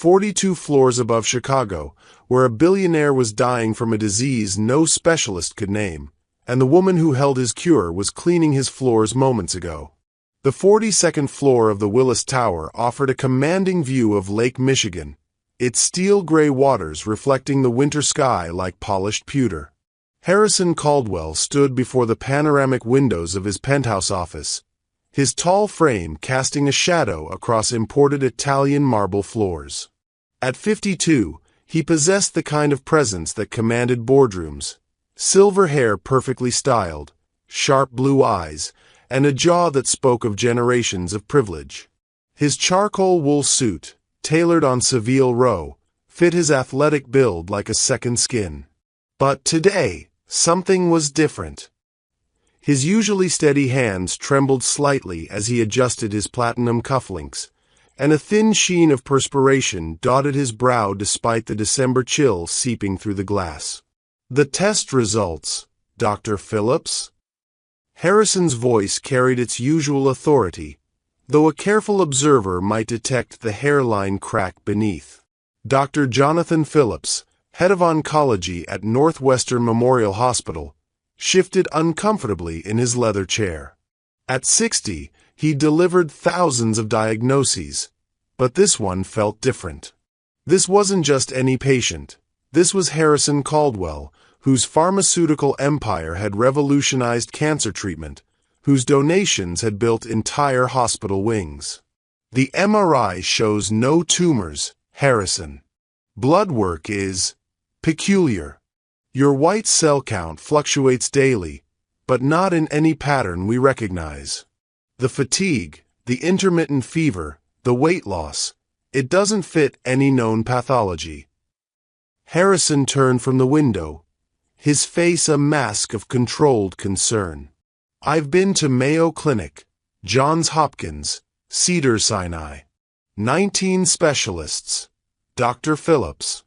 42 floors above Chicago, where a billionaire was dying from a disease no specialist could name, and the woman who held his cure was cleaning his floors moments ago. The 42nd floor of the Willis Tower offered a commanding view of Lake Michigan, its steel-gray waters reflecting the winter sky like polished pewter. Harrison Caldwell stood before the panoramic windows of his penthouse office, his tall frame casting a shadow across imported Italian marble floors. At 52, he possessed the kind of presence that commanded boardrooms: silver hair perfectly styled, sharp blue eyes, and a jaw that spoke of generations of privilege. His charcoal wool suit, tailored on Savile Row, fit his athletic build like a second skin. But today, something was different. His usually steady hands trembled slightly as he adjusted his platinum cufflinks, and a thin sheen of perspiration dotted his brow despite the December chill seeping through the glass. "The test results, Dr. Phillips?" Harrison's voice carried its usual authority, though a careful observer might detect the hairline crack beneath. Dr. Jonathan Phillips, head of oncology at Northwestern Memorial Hospital, shifted uncomfortably in his leather chair. At 60, he delivered thousands of diagnoses, but this one felt different. This wasn't just any patient. This was Harrison Caldwell, whose pharmaceutical empire had revolutionized cancer treatment, whose donations had built entire hospital wings. "The MRI shows no tumors, Harrison. Blood work is peculiar. Your white cell count fluctuates daily, but not in any pattern we recognize. The fatigue, the intermittent fever, the weight loss, it doesn't fit any known pathology." Harrison turned from the window, his face a mask of controlled concern. "I've been to Mayo Clinic, Johns Hopkins, Cedars-Sinai. 19 specialists. Dr. Phillips.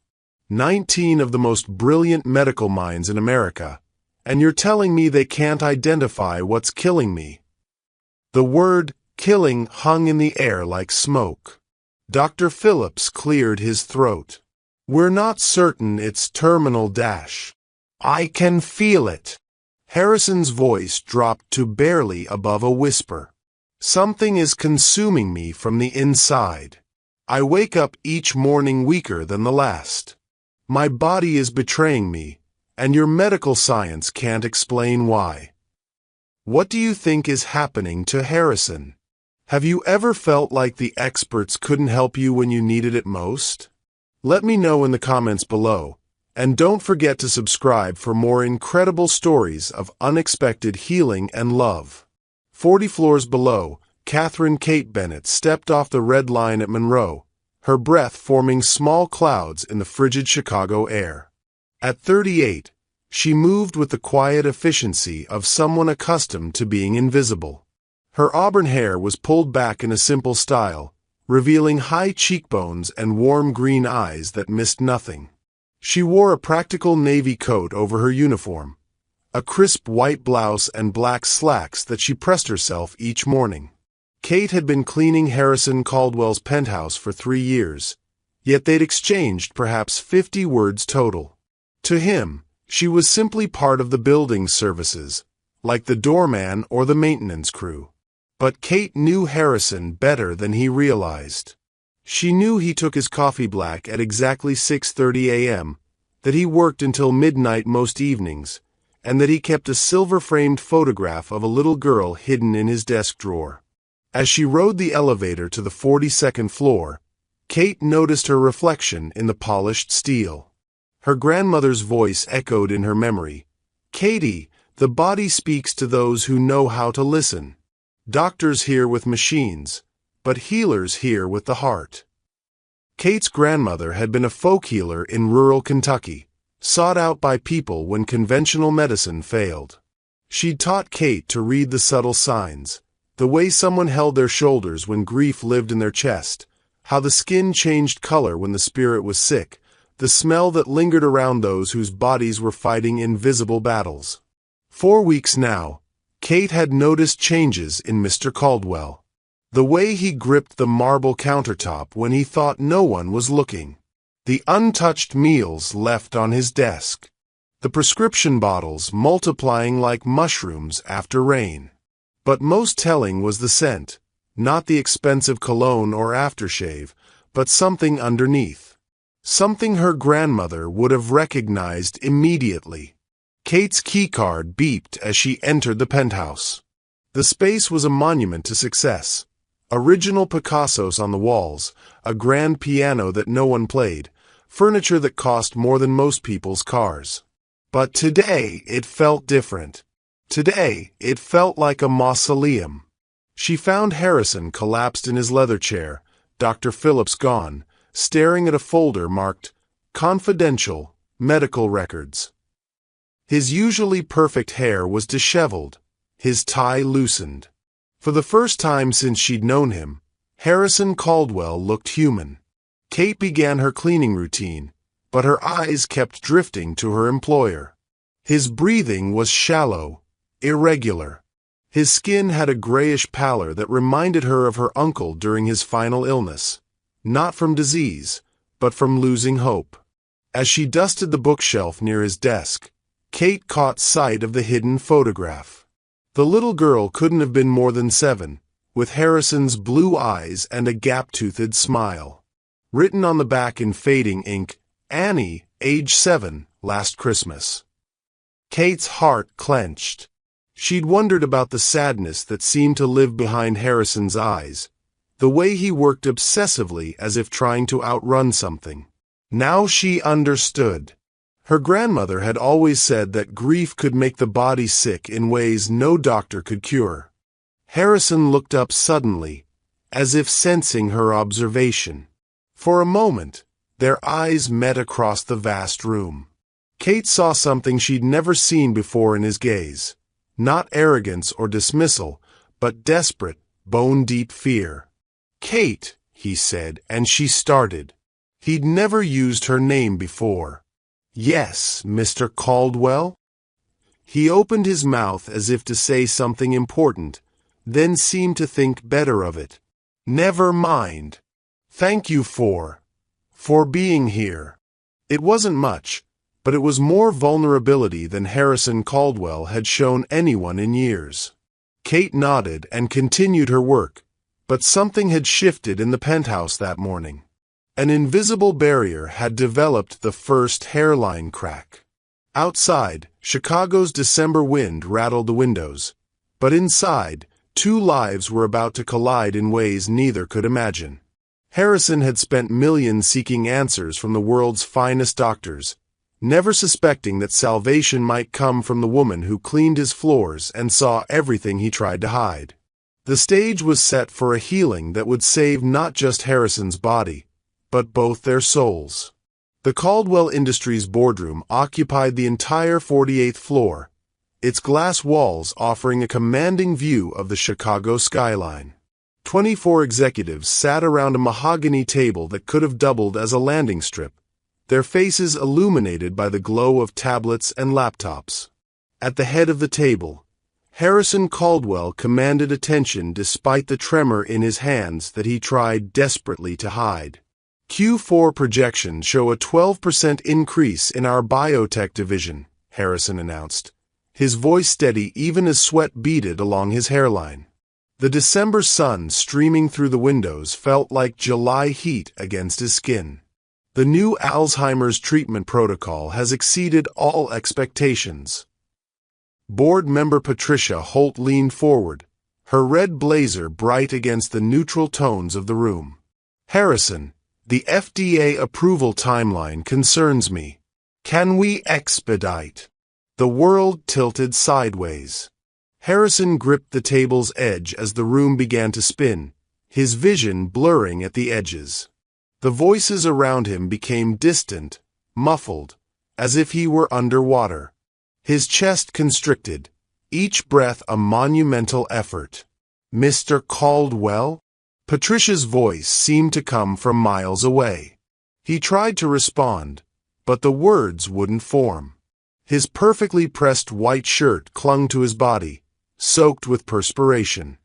19 of the most brilliant medical minds in America, and you're telling me they can't identify what's killing me?" The word killing hung in the air like smoke. Dr. Phillips cleared his throat. "We're not certain it's terminal dash. I can feel it." Harrison's voice dropped to barely above a whisper. "Something is consuming me from the inside. I wake up each morning weaker than the last. My body is betraying me, and your medical science can't explain why." What do you think is happening to Harrison? Have you ever felt like the experts couldn't help you when you needed it most? Let me know in the comments below, and don't forget to subscribe for more incredible stories of unexpected healing and love. 40 floors below, Catherine Kate Bennett stepped off the red line at Monroe, her breath forming small clouds in the frigid Chicago air. At 38, she moved with the quiet efficiency of someone accustomed to being invisible. Her auburn hair was pulled back in a simple style, revealing high cheekbones and warm green eyes that missed nothing. She wore a practical navy coat over her uniform, a crisp white blouse and black slacks that she pressed herself each morning. Kate had been cleaning Harrison Caldwell's penthouse for 3 years, yet they'd exchanged perhaps 50 words total. To him, she was simply part of the building services, like the doorman or the maintenance crew. But Kate knew Harrison better than he realized. She knew he took his coffee black at exactly 6:30 a.m., that he worked until midnight most evenings, and that he kept a silver-framed photograph of a little girl hidden in his desk drawer. As she rode the elevator to the 42nd floor, Kate noticed her reflection in the polished steel. Her grandmother's voice echoed in her memory. "Katie, the body speaks to those who know how to listen. Doctors hear with machines, but healers hear with the heart." Kate's grandmother had been a folk healer in rural Kentucky, sought out by people when conventional medicine failed. She'd taught Kate to read the subtle signs, the way someone held their shoulders when grief lived in their chest, how the skin changed color when the spirit was sick, the smell that lingered around those whose bodies were fighting invisible battles. 4 weeks now, Kate had noticed changes in Mr. Caldwell. The way he gripped the marble countertop when he thought no one was looking. The untouched meals left on his desk. The prescription bottles multiplying like mushrooms after rain. But most telling was the scent, not the expensive cologne or aftershave, but something underneath. Something her grandmother would have recognized immediately. Kate's keycard beeped as she entered the penthouse. The space was a monument to success. Original Picassos on the walls, a grand piano that no one played, furniture that cost more than most people's cars. But today it felt different. Today it felt like a mausoleum. She found Harrison collapsed in his leather chair, Dr. Phillips gone, staring at a folder marked Confidential Medical Records. His usually perfect hair was disheveled, his tie loosened. For the first time since she'd known him, Harrison Caldwell looked human. Kate began her cleaning routine, but her eyes kept drifting to her employer. His breathing was shallow, irregular. His skin had a grayish pallor that reminded her of her uncle during his final illness, not from disease, but from losing hope. As she dusted the bookshelf near his desk, Kate caught sight of the hidden photograph. The little girl couldn't have been more than 7, with Harrison's blue eyes and a gap-toothed smile. Written on the back in fading ink, Annie, age 7, last Christmas. Kate's heart clenched. She'd wondered about the sadness that seemed to live behind Harrison's eyes, the way he worked obsessively as if trying to outrun something. Now she understood. Her grandmother had always said that grief could make the body sick in ways no doctor could cure. Harrison looked up suddenly, as if sensing her observation. For a moment, their eyes met across the vast room. Kate saw something she'd never seen before in his gaze. Not arrogance or dismissal, but desperate, bone-deep fear. "Kate," he said, and she started. He'd never used her name before. "Yes, Mr. Caldwell?" He opened his mouth as if to say something important, then seemed to think better of it. "Never mind. Thank you for being here." It wasn't much, but it was more vulnerability than Harrison Caldwell had shown anyone in years. Kate nodded and continued her work, but something had shifted in the penthouse that morning. An invisible barrier had developed the first hairline crack. Outside, Chicago's December wind rattled the windows, but inside, 2 lives were about to collide in ways neither could imagine. Harrison had spent millions seeking answers from the world's finest doctors, never suspecting that salvation might come from the woman who cleaned his floors and saw everything he tried to hide. The stage was set for a healing that would save not just Harrison's body, but both their souls. The Caldwell Industries boardroom occupied the entire 48th floor, its glass walls offering a commanding view of the Chicago skyline. 24 executives sat around a mahogany table that could have doubled as a landing strip, their faces illuminated by the glow of tablets and laptops. At the head of the table, Harrison Caldwell commanded attention despite the tremor in his hands that he tried desperately to hide. "Q4 projections show a 12% increase in our biotech division," Harrison announced, his voice steady even as sweat beaded along his hairline. The December sun streaming through the windows felt like July heat against his skin. "The new Alzheimer's treatment protocol has exceeded all expectations." Board member Patricia Holt leaned forward, her red blazer bright against the neutral tones of the room. "Harrison, the FDA approval timeline concerns me. Can we expedite?" The world tilted sideways. Harrison gripped the table's edge as the room began to spin, his vision blurring at the edges. The voices around him became distant, muffled, as if he were underwater. His chest constricted, each breath a monumental effort. "Mr. Caldwell?" Patricia's voice seemed to come from miles away. He tried to respond, but the words wouldn't form. His perfectly pressed white shirt clung to his body, soaked with perspiration.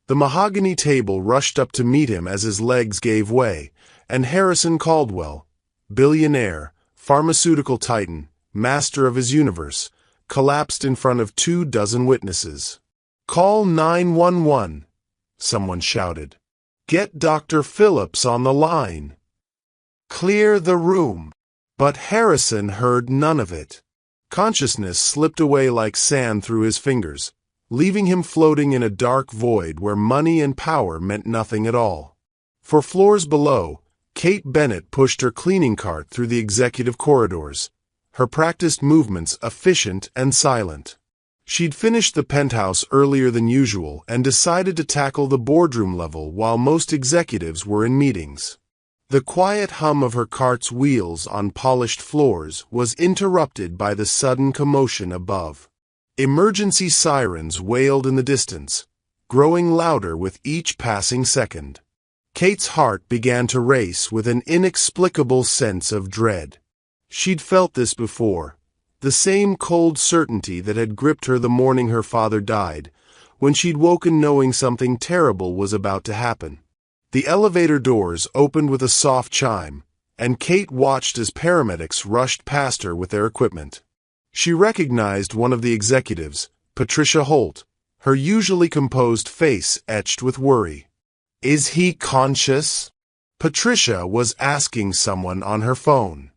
The mahogany table rushed up to meet him as his legs gave way, and Harrison Caldwell, billionaire, pharmaceutical titan, master of his universe, collapsed in front of 24 witnesses. "Call 911, someone shouted. "Get Dr. Phillips on the line. Clear the room." But Harrison heard none of it. Consciousness slipped away like sand through his fingers, leaving him floating in a dark void where money and power meant nothing at all. For floors below, Kate Bennett pushed her cleaning cart through the executive corridors, her practiced movements efficient and silent. She'd finished the penthouse earlier than usual and decided to tackle the boardroom level while most executives were in meetings. The quiet hum of her cart's wheels on polished floors was interrupted by the sudden commotion above. Emergency sirens wailed in the distance, growing louder with each passing second. Kate's heart began to race with an inexplicable sense of dread. She'd felt this before, the same cold certainty that had gripped her the morning her father died, when she'd woken knowing something terrible was about to happen. The elevator doors opened with a soft chime, and Kate watched as paramedics rushed past her with their equipment. She recognized one of the executives, Patricia Holt, her usually composed face etched with worry. "Is he conscious?" Patricia was asking someone on her phone.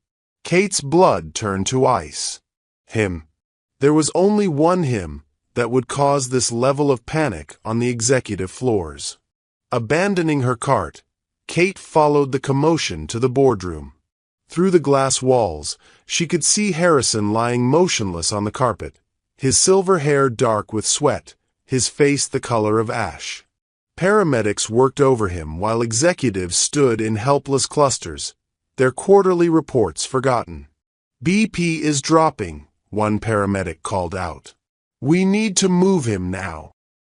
Kate's blood turned to ice. Him. There was only one him that would cause this level of panic on the executive floors. Abandoning her cart, Kate followed the commotion to the boardroom. Through the glass walls, she could see Harrison lying motionless on the carpet, his silver hair dark with sweat, his face the color of ash. Paramedics worked over him while executives stood in helpless clusters, their quarterly reports forgotten. "BP is dropping," one paramedic called out. "We need to move him now."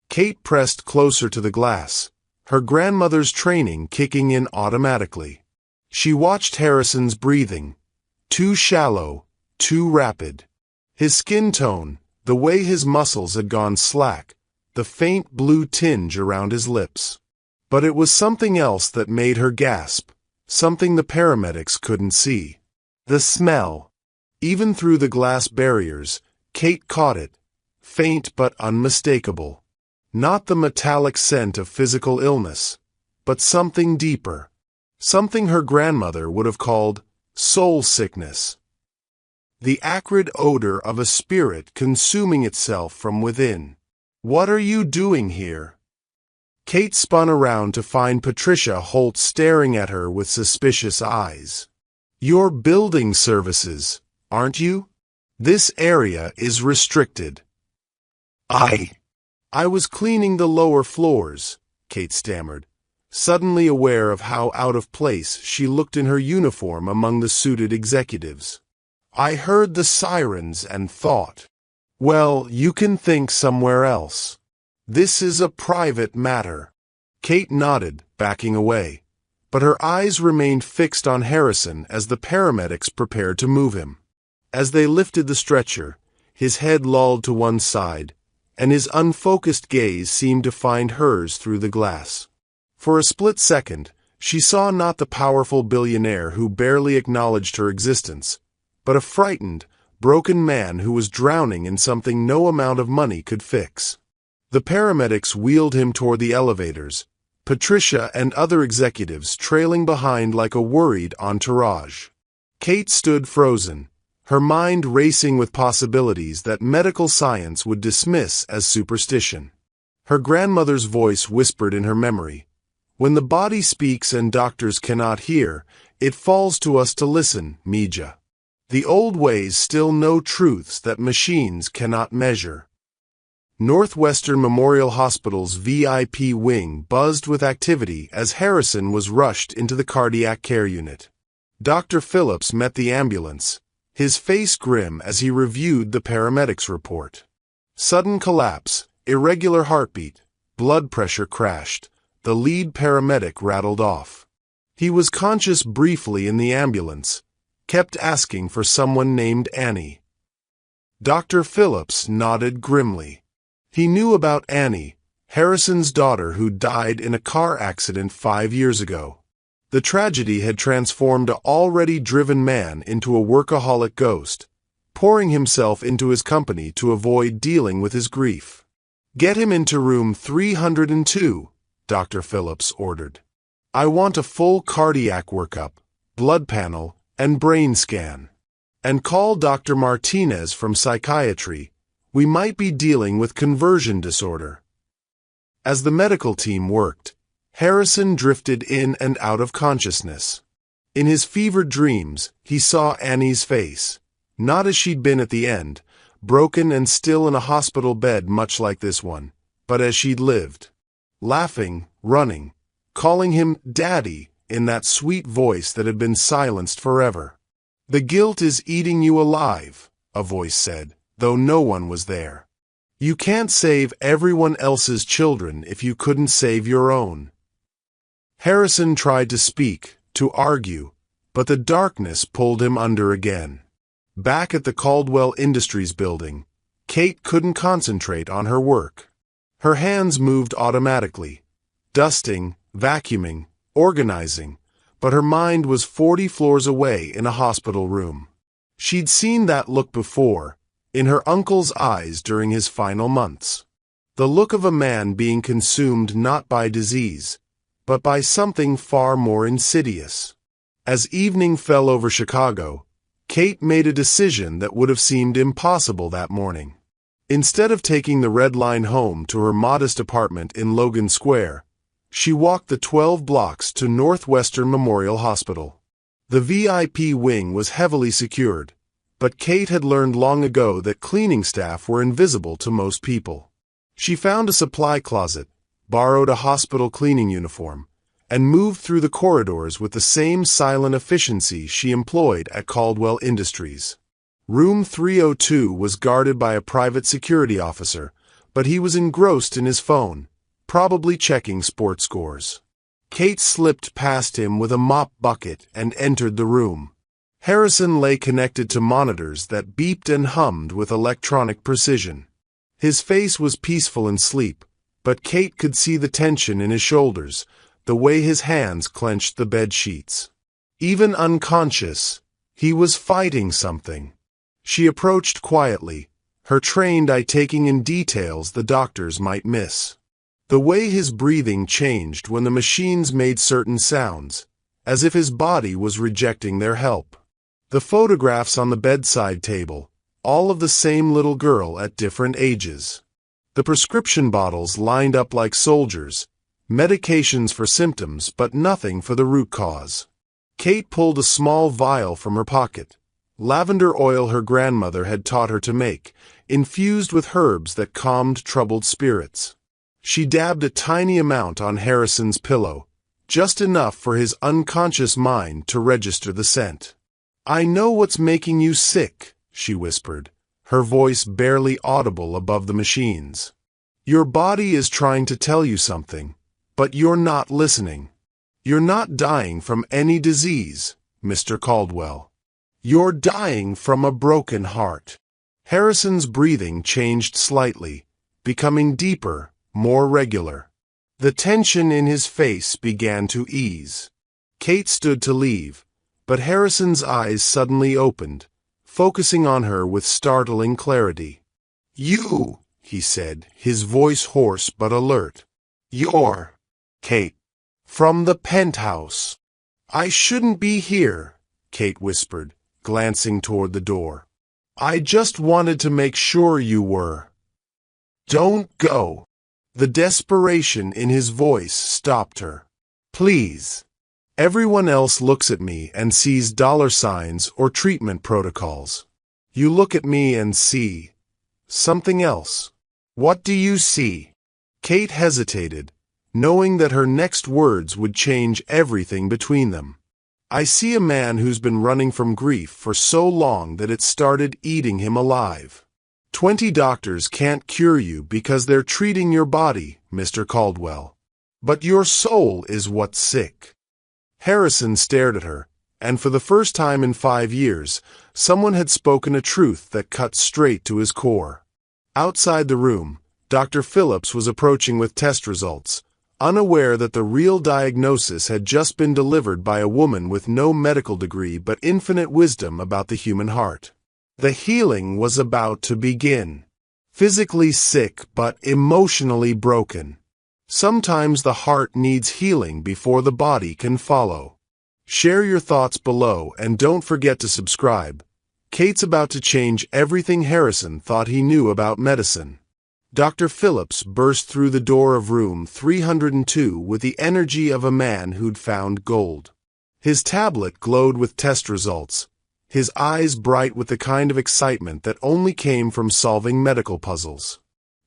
Kate pressed closer to the glass, her grandmother's training kicking in automatically. She watched Harrison's breathing, too shallow, too rapid. His skin tone, the way his muscles had gone slack, the faint blue tinge around his lips. But it was something else that made her gasp, something the paramedics couldn't see. The smell. Even through the glass barriers, Kate caught it, faint but unmistakable. Not the metallic scent of physical illness, but something deeper. Something her grandmother would have called soul sickness. The acrid odor of a spirit consuming itself from within. "What are you doing here?" Kate spun around to find Patricia Holt staring at her with suspicious eyes. "You're building services, aren't you? This area is restricted." I was cleaning the lower floors," Kate stammered, suddenly aware of how out of place she looked in her uniform among the suited executives. "I heard the sirens and thought, well, you can think somewhere else. This is a private matter." Kate nodded, backing away, but her eyes remained fixed on Harrison as the paramedics prepared to move him. As they lifted the stretcher, his head lolled to one side, and his unfocused gaze seemed to find hers through the glass. For a split second, she saw not the powerful billionaire who barely acknowledged her existence, but a frightened, broken man who was drowning in something no amount of money could fix. The paramedics wheeled him toward the elevators, Patricia and other executives trailing behind like a worried entourage. Kate stood frozen, her mind racing with possibilities that medical science would dismiss as superstition. Her grandmother's voice whispered in her memory, "When the body speaks and doctors cannot hear, it falls to us to listen, Mija. The old ways still know truths that machines cannot measure." Northwestern Memorial Hospital's VIP wing buzzed with activity as Harrison was rushed into the cardiac care unit. Dr. Phillips met the ambulance, his face grim as he reviewed the paramedics' report. Sudden collapse, irregular heartbeat, blood pressure crashed, the lead paramedic rattled off. He was conscious briefly in the ambulance, kept asking for someone named Annie. Dr. Phillips nodded grimly. He knew about Annie, Harrison's daughter who died in a car accident 5 years ago. The tragedy had transformed an already driven man into a workaholic ghost, pouring himself into his company to avoid dealing with his grief. "Get him into room 302, Dr. Phillips ordered. "I want a full cardiac workup, blood panel, and brain scan. And call Dr. Martinez from psychiatry. We might be dealing with conversion disorder." As the medical team worked, Harrison drifted in and out of consciousness. In his fevered dreams, he saw Annie's face, not as she'd been at the end, broken and still in a hospital bed much like this one, but as she'd lived. Laughing, running, calling him Daddy in that sweet voice that had been silenced forever. "The guilt is eating you alive," a voice said, though no one was there. "You can't save everyone else's children if you couldn't save your own." Harrison tried to speak, to argue, but the darkness pulled him under again. Back at the Caldwell Industries building, Kate couldn't concentrate on her work. Her hands moved automatically, dusting, vacuuming, organizing, but her mind was 40 floors away in a hospital room. She'd seen that look before, in her uncle's eyes during his final months. The look of a man being consumed not by disease, but by something far more insidious. As evening fell over Chicago, Kate made a decision that would have seemed impossible that morning. Instead of taking the Red Line home to her modest apartment in Logan Square, she walked the 12 blocks to Northwestern Memorial Hospital. The VIP wing was heavily secured, but Kate had learned long ago that cleaning staff were invisible to most people. She found a supply closet, borrowed a hospital cleaning uniform, and moved through the corridors with the same silent efficiency she employed at Caldwell Industries. Room 302 was guarded by a private security officer, but he was engrossed in his phone, probably checking sports scores. Kate slipped past him with a mop bucket and entered the room. Harrison lay connected to monitors that beeped and hummed with electronic precision. His face was peaceful in sleep, but Kate could see the tension in his shoulders, the way his hands clenched the bed sheets. Even unconscious, he was fighting something. She approached quietly, her trained eye taking in details the doctors might miss. The way his breathing changed when the machines made certain sounds, as if his body was rejecting their help. The photographs on the bedside table, all of the same little girl at different ages. The prescription bottles lined up like soldiers, medications for symptoms but nothing for the root cause. Kate pulled a small vial from her pocket, lavender oil her grandmother had taught her to make, infused with herbs that calmed troubled spirits. She dabbed a tiny amount on Harrison's pillow, just enough for his unconscious mind to register the scent. "I know what's making you sick," she whispered, her voice barely audible above the machines. "Your body is trying to tell you something, but you're not listening. You're not dying from any disease, Mr. Caldwell. You're dying from a broken heart." Harrison's breathing changed slightly, becoming deeper, more regular. The tension in his face began to ease. Kate stood to leave, but Harrison's eyes suddenly opened, focusing on her with startling clarity. "You," he said, his voice hoarse but alert. "You're Kate. From the penthouse." "I shouldn't be here," Kate whispered, glancing toward the door. "I just wanted to make sure you were." "Don't go." The desperation in his voice stopped her. "Please. Everyone else looks at me and sees dollar signs or treatment protocols. You look at me and see something else. What do you see?" Kate hesitated, knowing that her next words would change everything between them. "I see a man who's been running from grief for so long that it started eating him alive. 20 doctors can't cure you because they're treating your body, Mr. Caldwell. But your soul is what's sick." Harrison stared at her, and for the first time in 5 years, someone had spoken a truth that cut straight to his core. Outside the room, Dr. Phillips was approaching with test results, unaware that the real diagnosis had just been delivered by a woman with no medical degree but infinite wisdom about the human heart. The healing was about to begin. Physically sick but emotionally broken. Sometimes the heart needs healing before the body can follow. Share your thoughts below and don't forget to subscribe. Kate's about to change everything Harrison thought he knew about medicine. Dr. Phillips burst through the door of room 302 with the energy of a man who'd found gold. His tablet glowed with test results, his eyes bright with the kind of excitement that only came from solving medical puzzles.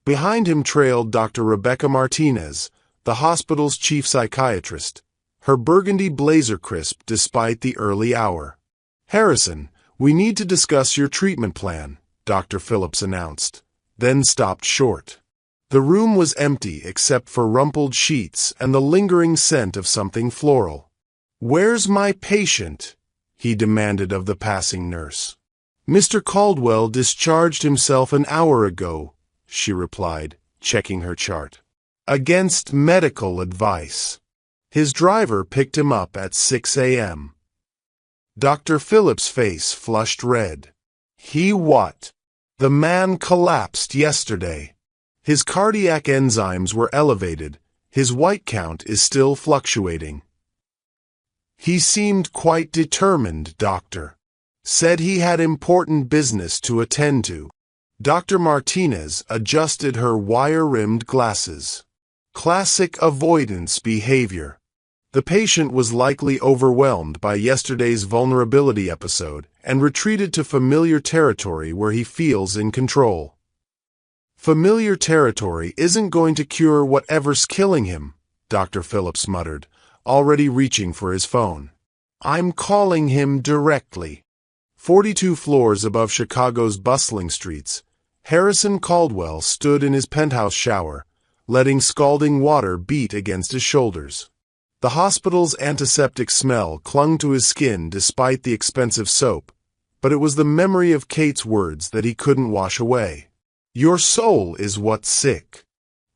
Behind him trailed Dr. Rebecca Martinez, the hospital's chief psychiatrist, her burgundy blazer crisp despite the early hour. "Harrison, we need to discuss your treatment plan," Dr. Phillips announced, then stopped short. The room was empty except for rumpled sheets and the lingering scent of something floral. "Where's my patient?" he demanded of the passing nurse. "Mr. Caldwell discharged himself an hour ago," she replied, checking her chart. "Against medical advice. His driver picked him up at 6 a.m. Dr. Phillips' face flushed red. "He what?" "The man collapsed yesterday. His cardiac enzymes were elevated. His white count is still fluctuating." "He seemed quite determined, doctor. Said he had important business to attend to." Dr. Martinez adjusted her wire-rimmed glasses. Classic avoidance behavior. The patient was likely overwhelmed by yesterday's vulnerability episode and retreated to familiar territory where he feels in control. "Familiar territory isn't going to cure whatever's killing him," Dr. Phillips muttered, already reaching for his phone. "I'm calling him directly." 42 floors above Chicago's bustling streets, Harrison Caldwell stood in his penthouse shower, letting scalding water beat against his shoulders. The hospital's antiseptic smell clung to his skin despite the expensive soap, but it was the memory of Kate's words that he couldn't wash away. "Your soul is what's sick."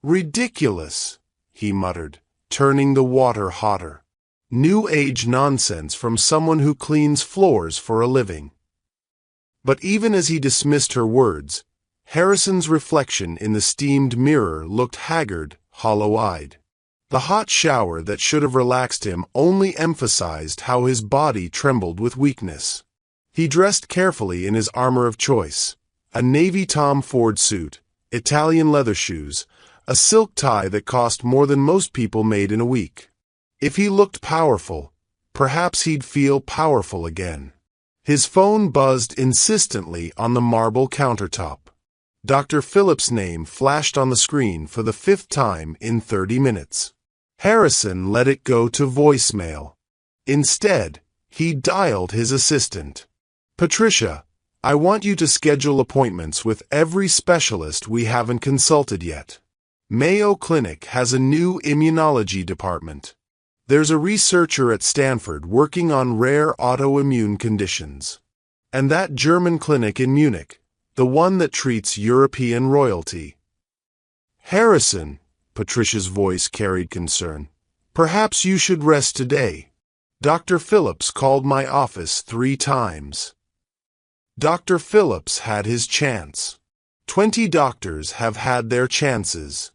"Ridiculous," he muttered, turning the water hotter. New age nonsense from someone who cleans floors for a living. But even as he dismissed her words, Harrison's reflection in the steamed mirror looked haggard, hollow-eyed. The hot shower that should have relaxed him only emphasized how his body trembled with weakness. He dressed carefully in his armor of choice, a navy Tom Ford suit, Italian leather shoes, a silk tie that cost more than most people made in a week. If he looked powerful, perhaps he'd feel powerful again. His phone buzzed insistently on the marble countertop. Dr. Phillips' name flashed on the screen for the 5th time in 30 minutes. Harrison let it go to voicemail. Instead, he dialed his assistant. "Patricia, I want you to schedule appointments with every specialist we haven't consulted yet. Mayo Clinic has a new immunology department. There's a researcher at Stanford working on rare autoimmune conditions. And that German clinic in Munich, the one that treats European royalty." "Harrison," Patricia's voice carried concern, "perhaps you should rest today. Dr. Phillips called my office 3 times. Dr. Phillips had his chance. 20 doctors have had their chances.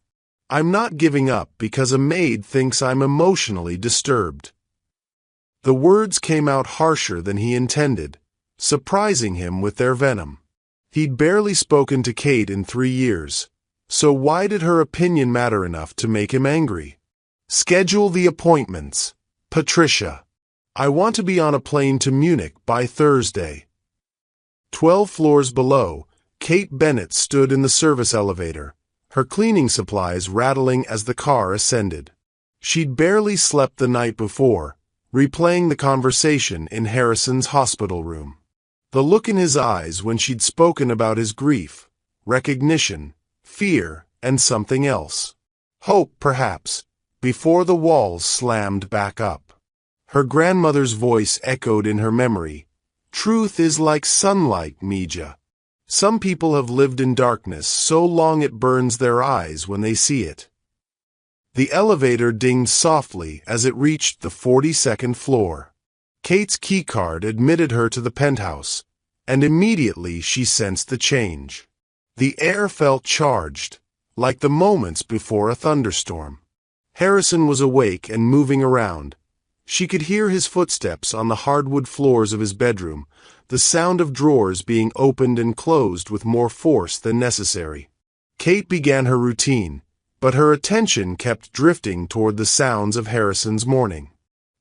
I'm not giving up because a maid thinks I'm emotionally disturbed." The words came out harsher than he intended, surprising him with their venom. He'd barely spoken to Kate in 3 years, so why did her opinion matter enough to make him angry? "Schedule the appointments, Patricia. I want to be on a plane to Munich by Thursday." 12 floors below, Kate Bennett stood in the service elevator, her cleaning supplies rattling as the car ascended. She'd barely slept the night before, replaying the conversation in Harrison's hospital room. The look in his eyes when she'd spoken about his grief, recognition, fear, and something else. Hope, perhaps, before the walls slammed back up. Her grandmother's voice echoed in her memory. "Truth is like sunlight, Mija. Some people have lived in darkness so long it burns their eyes when they see it. The elevator dinged softly as it reached the 42nd floor. Kate's keycard admitted her to the penthouse, and immediately she sensed the change. The air felt charged, like the moments before a thunderstorm. Harrison was awake and moving around. She could hear his footsteps on the hardwood floors of his bedroom, the sound of drawers being opened and closed with more force than necessary. Kate began her routine, but her attention kept drifting toward the sounds of Harrison's morning.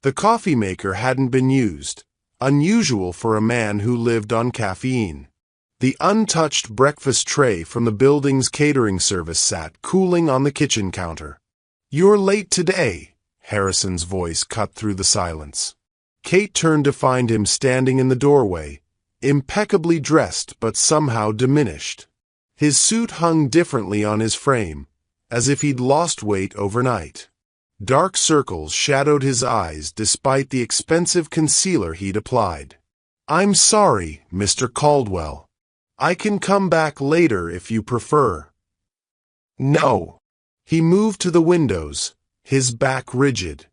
The coffee maker hadn't been used, unusual for a man who lived on caffeine. The untouched breakfast tray from the building's catering service sat cooling on the kitchen counter. "You're late today," Harrison's voice cut through the silence. Kate turned to find him standing in the doorway, impeccably dressed but somehow diminished. His suit hung differently on his frame, as if he'd lost weight overnight. Dark circles shadowed his eyes despite the expensive concealer he'd applied. "I'm sorry, Mr. Caldwell. I can come back later if you prefer." "No." He moved to the windows, his back rigid.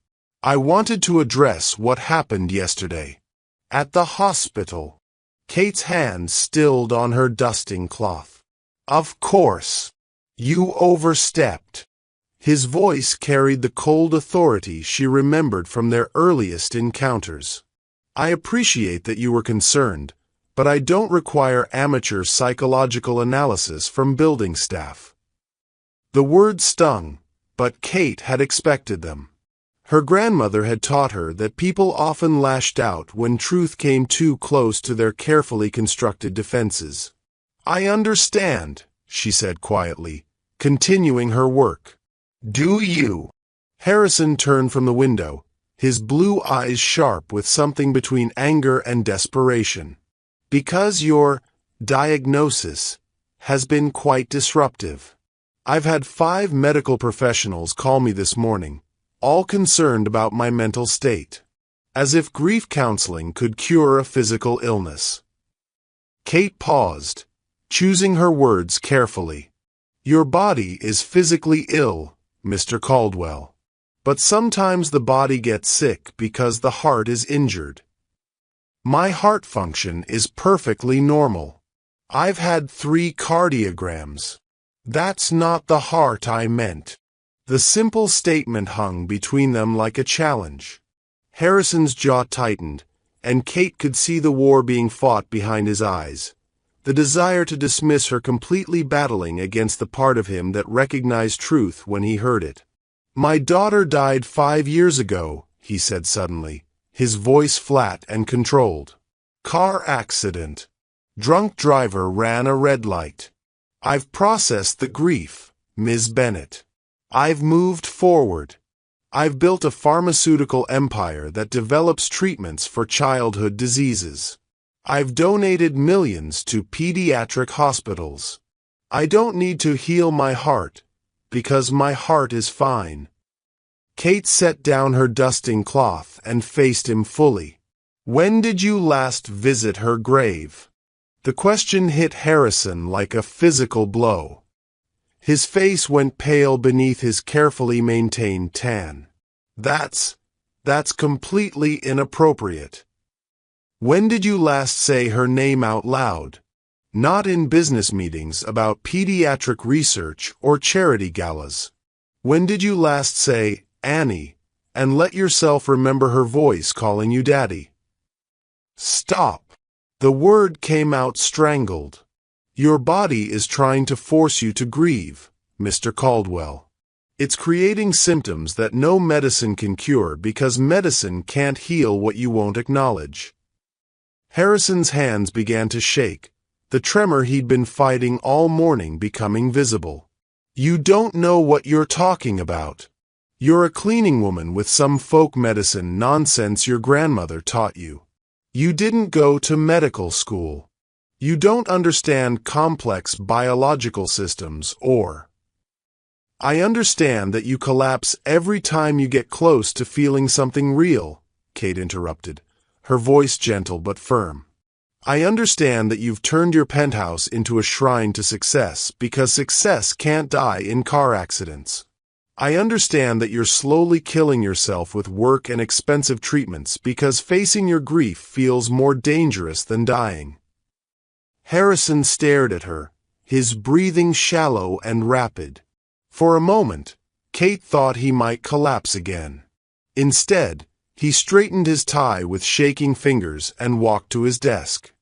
"I wanted to address what happened yesterday. At the hospital." Kate's hand stilled on her dusting cloth. "Of course. You overstepped." His voice carried the cold authority she remembered from their earliest encounters. "I appreciate that you were concerned, but I don't require amateur psychological analysis from building staff." The words stung, but Kate had expected them. Her grandmother had taught her that people often lashed out when truth came too close to their carefully constructed defenses. "I understand," she said quietly, continuing her work. "Do you?" Harrison turned from the window, his blue eyes sharp with something between anger and desperation. "Because your diagnosis has been quite disruptive. I've had 5 medical professionals call me this morning, all concerned about my mental state. As if grief counseling could cure a physical illness." Kate paused, choosing her words carefully. "Your body is physically ill, Mr. Caldwell. But sometimes the body gets sick because the heart is injured. My heart function is perfectly normal. I've had 3 cardiograms. That's not the heart I meant." The simple statement hung between them like a challenge. Harrison's jaw tightened, and Kate could see the war being fought behind his eyes, the desire to dismiss her completely battling against the part of him that recognized truth when he heard it. "My daughter died 5 years ago," he said suddenly, his voice flat and controlled. "Car accident. Drunk driver ran a red light. I've processed the grief, Ms. Bennett. I've moved forward. I've built a pharmaceutical empire that develops treatments for childhood diseases. I've donated millions to pediatric hospitals. I don't need to heal my heart, because my heart is fine." Kate set down her dusting cloth and faced him fully. "When did you last visit her grave?" The question hit Harrison like a physical blow. His face went pale beneath his carefully maintained tan. That's completely inappropriate. When did you last say her name out loud? Not in business meetings about pediatric research or charity galas. When did you last say, Annie, and let yourself remember her voice calling you daddy? Stop. The word came out strangled. Your body is trying to force you to grieve, Mr. Caldwell. It's creating symptoms that no medicine can cure because medicine can't heal what you won't acknowledge. Harrison's hands began to shake, the tremor he'd been fighting all morning becoming visible. You don't know what you're talking about. You're a cleaning woman with some folk medicine nonsense your grandmother taught you. You didn't go to medical school. You don't understand complex biological systems or... I understand that you collapse every time you get close to feeling something real, Kate interrupted, her voice gentle but firm. I understand that you've turned your penthouse into a shrine to success because success can't die in car accidents. I understand that you're slowly killing yourself with work and expensive treatments because facing your grief feels more dangerous than dying." Harrison stared at her, his breathing shallow and rapid. For a moment, Kate thought he might collapse again. Instead, he straightened his tie with shaking fingers and walked to his desk.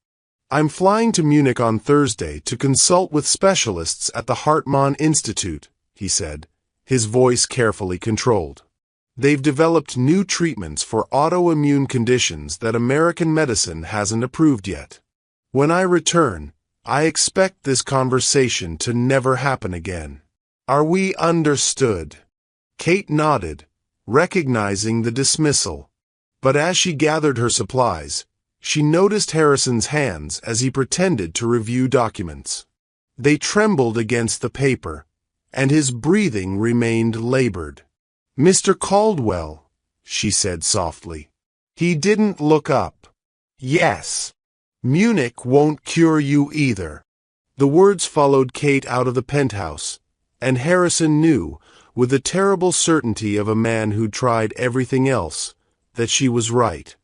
"I'm flying to Munich on Thursday to consult with specialists at the Heartwarming Institute," he said, his voice carefully controlled. "They've developed new treatments for autoimmune conditions that American medicine hasn't approved yet. When I return, I expect this conversation to never happen again. Are we understood?" Kate nodded, recognizing the dismissal. But as she gathered her supplies, she noticed Harrison's hands as he pretended to review documents. They trembled against the paper, and his breathing remained labored. "Mr. Caldwell," she said softly. He didn't look up. "Yes. Munich won't cure you either." The words followed Kate out of the penthouse, and Harrison knew, with the terrible certainty of a man who'd tried everything else, that she was right.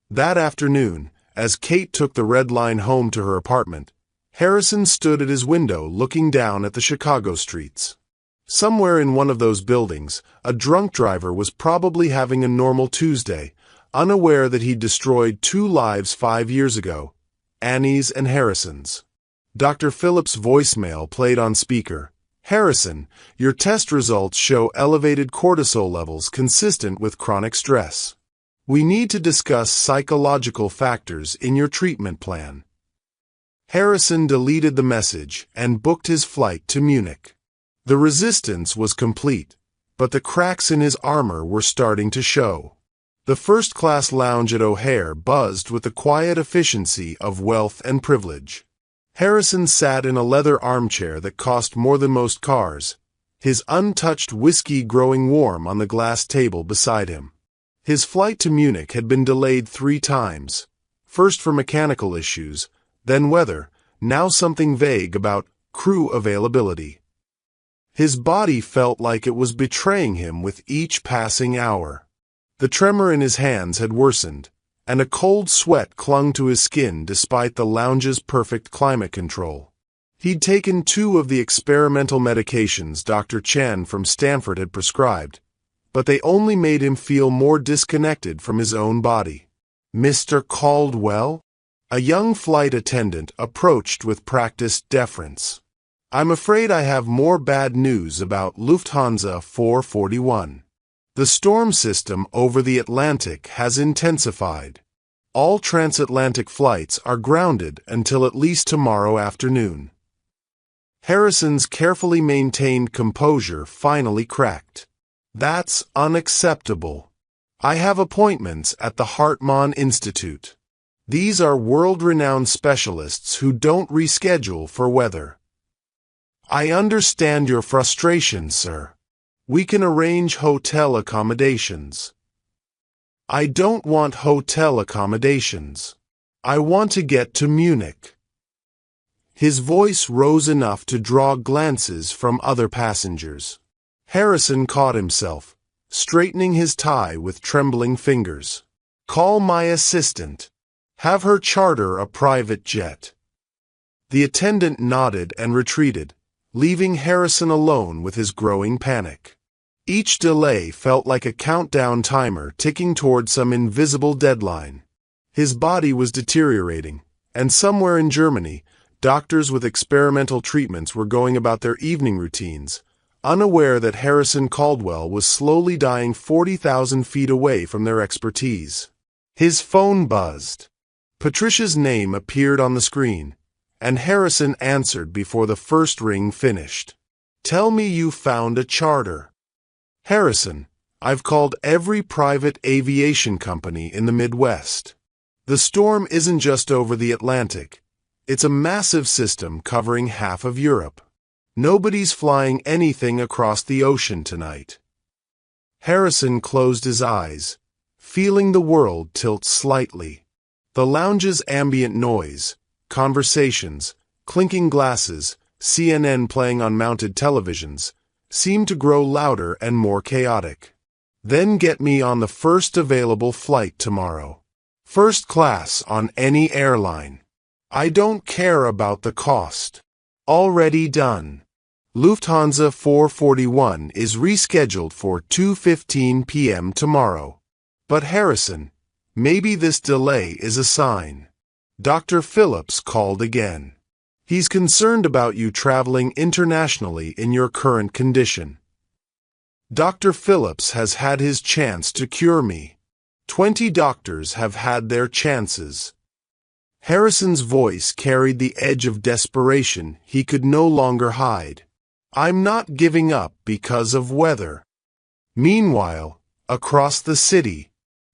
That afternoon, as Kate took the Red Line home to her apartment, Harrison stood at his window looking down at the Chicago streets. Somewhere in one of those buildings, a drunk driver was probably having a normal Tuesday, unaware that he'd destroyed 2 lives 5 years ago, Annie's and Harrison's. Dr. Phillips' voicemail played on speaker. "Harrison, your test results show elevated cortisol levels consistent with chronic stress. We need to discuss psychological factors in your treatment plan." Harrison deleted the message and booked his flight to Munich. The resistance was complete, but the cracks in his armor were starting to show. The first-class lounge at O'Hare buzzed with the quiet efficiency of wealth and privilege. Harrison sat in a leather armchair that cost more than most cars, his untouched whiskey growing warm on the glass table beside him. His flight to Munich had been delayed 3 times, first for mechanical issues, then weather, now something vague about crew availability. His body felt like it was betraying him with each passing hour. The tremor in his hands had worsened, and a cold sweat clung to his skin despite the lounge's perfect climate control. He'd taken 2 of the experimental medications Dr. Chen from Stanford had prescribed, but they only made him feel more disconnected from his own body. "Mr. Caldwell?" A young flight attendant approached with practiced deference. "I'm afraid I have more bad news about Lufthansa 441. The storm system over the Atlantic has intensified. All transatlantic flights are grounded until at least tomorrow afternoon." Harrison's carefully maintained composure finally cracked. "That's unacceptable. I have appointments at the Heartwarming Institute. These are world-renowned specialists who don't reschedule for weather." "I understand your frustration, sir. We can arrange hotel accommodations." "I don't want hotel accommodations. I want to get to Munich." His voice rose enough to draw glances from other passengers. Harrison caught himself, straightening his tie with trembling fingers. "Call my assistant. Have her charter a private jet." The attendant nodded and retreated, leaving Harrison alone with his growing panic. Each delay felt like a countdown timer ticking toward some invisible deadline. His body was deteriorating, and somewhere in Germany, doctors with experimental treatments were going about their evening routines, unaware that Harrison Caldwell was slowly dying 40,000 feet away from their expertise. His phone buzzed. Patricia's name appeared on the screen, and Harrison answered before the first ring finished. "Tell me you found a charter." "Harrison, I've called every private aviation company in the Midwest. The storm isn't just over the Atlantic. It's a massive system covering half of Europe. Nobody's flying anything across the ocean tonight." Harrison closed his eyes, feeling the world tilt slightly. The lounge's ambient noise, conversations, clinking glasses, CNN playing on mounted televisions, seemed to grow louder and more chaotic. Then get me on the first available flight tomorrow. First class on any airline. I don't care about the cost. Already done. Lufthansa 441 is rescheduled for 2:15 p.m. tomorrow. But Harrison, maybe this delay is a sign. Dr. Phillips called again. He's concerned about you traveling internationally in your current condition. Dr. Phillips has had his chance to cure me. 20 doctors have had their chances. Harrison's voice carried the edge of desperation he could no longer hide. I'm not giving up because of weather. Meanwhile, across the city,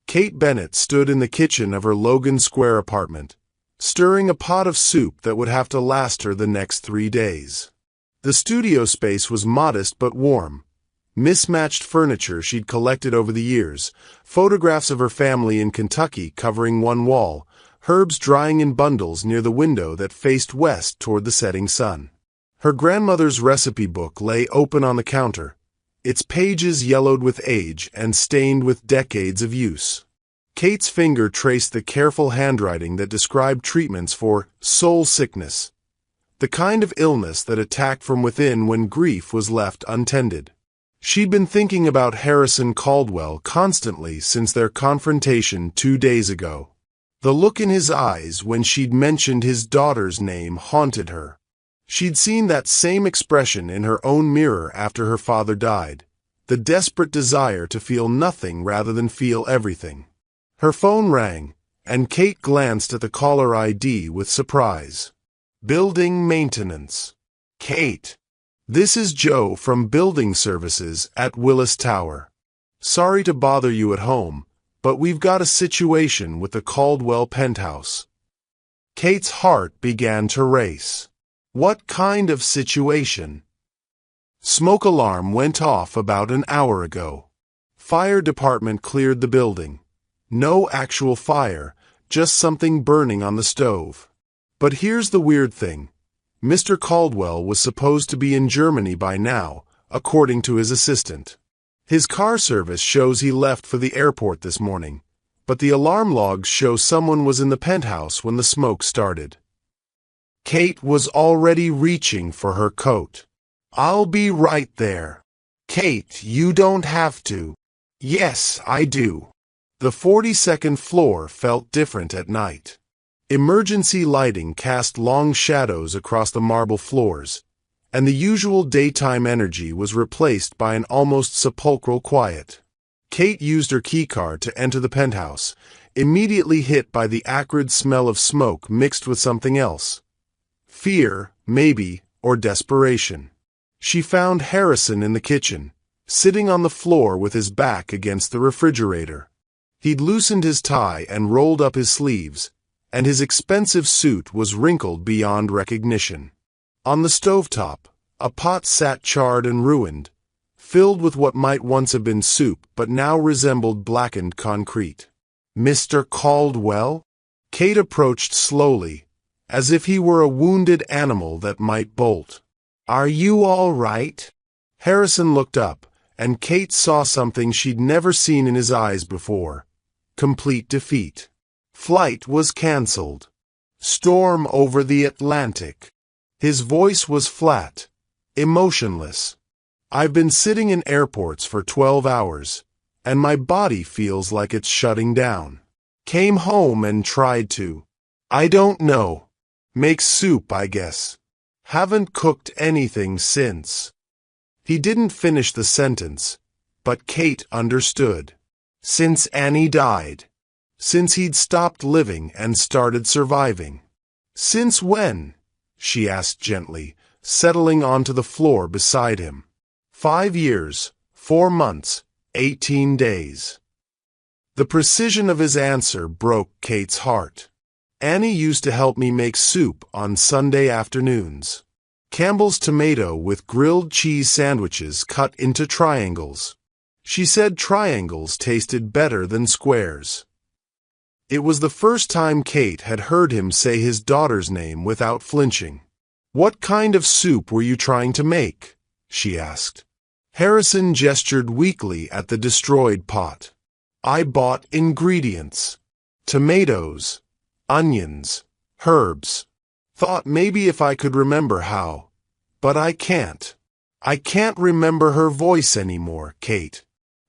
Kate Bennett stood in the kitchen of her Logan Square apartment, stirring a pot of soup that would have to last her the next 3 days. The studio space was modest but warm. Mismatched furniture she'd collected over the years, photographs of her family in Kentucky covering one wall, herbs drying in bundles near the window that faced west toward the setting sun. Her grandmother's recipe book lay open on the counter, its pages yellowed with age and stained with decades of use. Kate's finger traced the careful handwriting that described treatments for soul sickness, the kind of illness that attacked from within when grief was left untended. She'd been thinking about Harrison Caldwell constantly since their confrontation 2 days ago. The look in his eyes when she'd mentioned his daughter's name haunted her. She'd seen that same expression in her own mirror after her father died, the desperate desire to feel nothing rather than feel everything. Her phone rang, and Kate glanced at the caller ID with surprise. Building maintenance. Kate. This is Joe from Building Services at Willis Tower. Sorry to bother you at home, but we've got a situation with the Caldwell penthouse. Kate's heart began to race. What kind of situation? Smoke alarm went off about an hour ago. Fire department cleared the building. No actual fire, just something burning on the stove. But here's the weird thing. Mr. Caldwell was supposed to be in Germany by now, according to his assistant. His car service shows he left for the airport this morning, but the alarm logs show someone was in the penthouse when the smoke started. Kate was already reaching for her coat. I'll be right there. Kate, you don't have to. Yes, I do. The 42nd floor felt different at night. Emergency lighting cast long shadows across the marble floors, and the usual daytime energy was replaced by an almost sepulchral quiet. Kate used her keycard to enter the penthouse, immediately hit by the acrid smell of smoke mixed with something else. Fear, maybe, or desperation. She found Harrison in the kitchen, sitting on the floor with his back against the refrigerator. He'd loosened his tie and rolled up his sleeves, and his expensive suit was wrinkled beyond recognition. On the stovetop, a pot sat charred and ruined, filled with what might once have been soup but now resembled blackened concrete. Mr. Caldwell? Kate approached slowly, as if he were a wounded animal that might bolt. Are you all right? Harrison looked up, and Kate saw something she'd never seen in his eyes before. Complete defeat. Flight was cancelled. Storm over the Atlantic. His voice was flat, emotionless. I've been sitting in airports for 12 hours, and my body feels like it's shutting down. Came home and tried to. I don't know. Make soup, I guess. Haven't cooked anything since. He didn't finish the sentence, but Kate understood. Since Annie died. Since he'd stopped living and started surviving. Since when? She asked gently, settling onto the floor beside him. 5 years, 4 months, 18 days. The precision of his answer broke Kate's heart. Annie used to help me make soup on Sunday afternoons. Campbell's tomato with grilled cheese sandwiches cut into triangles. She said triangles tasted better than squares. It was the first time Kate had heard him say his daughter's name without flinching. "What kind of soup were you trying to make?" she asked. Harrison gestured weakly at the destroyed pot. "I bought ingredients. Tomatoes, onions, herbs. Thought maybe if I could remember how. But I can't. I can't remember her voice anymore, Kate.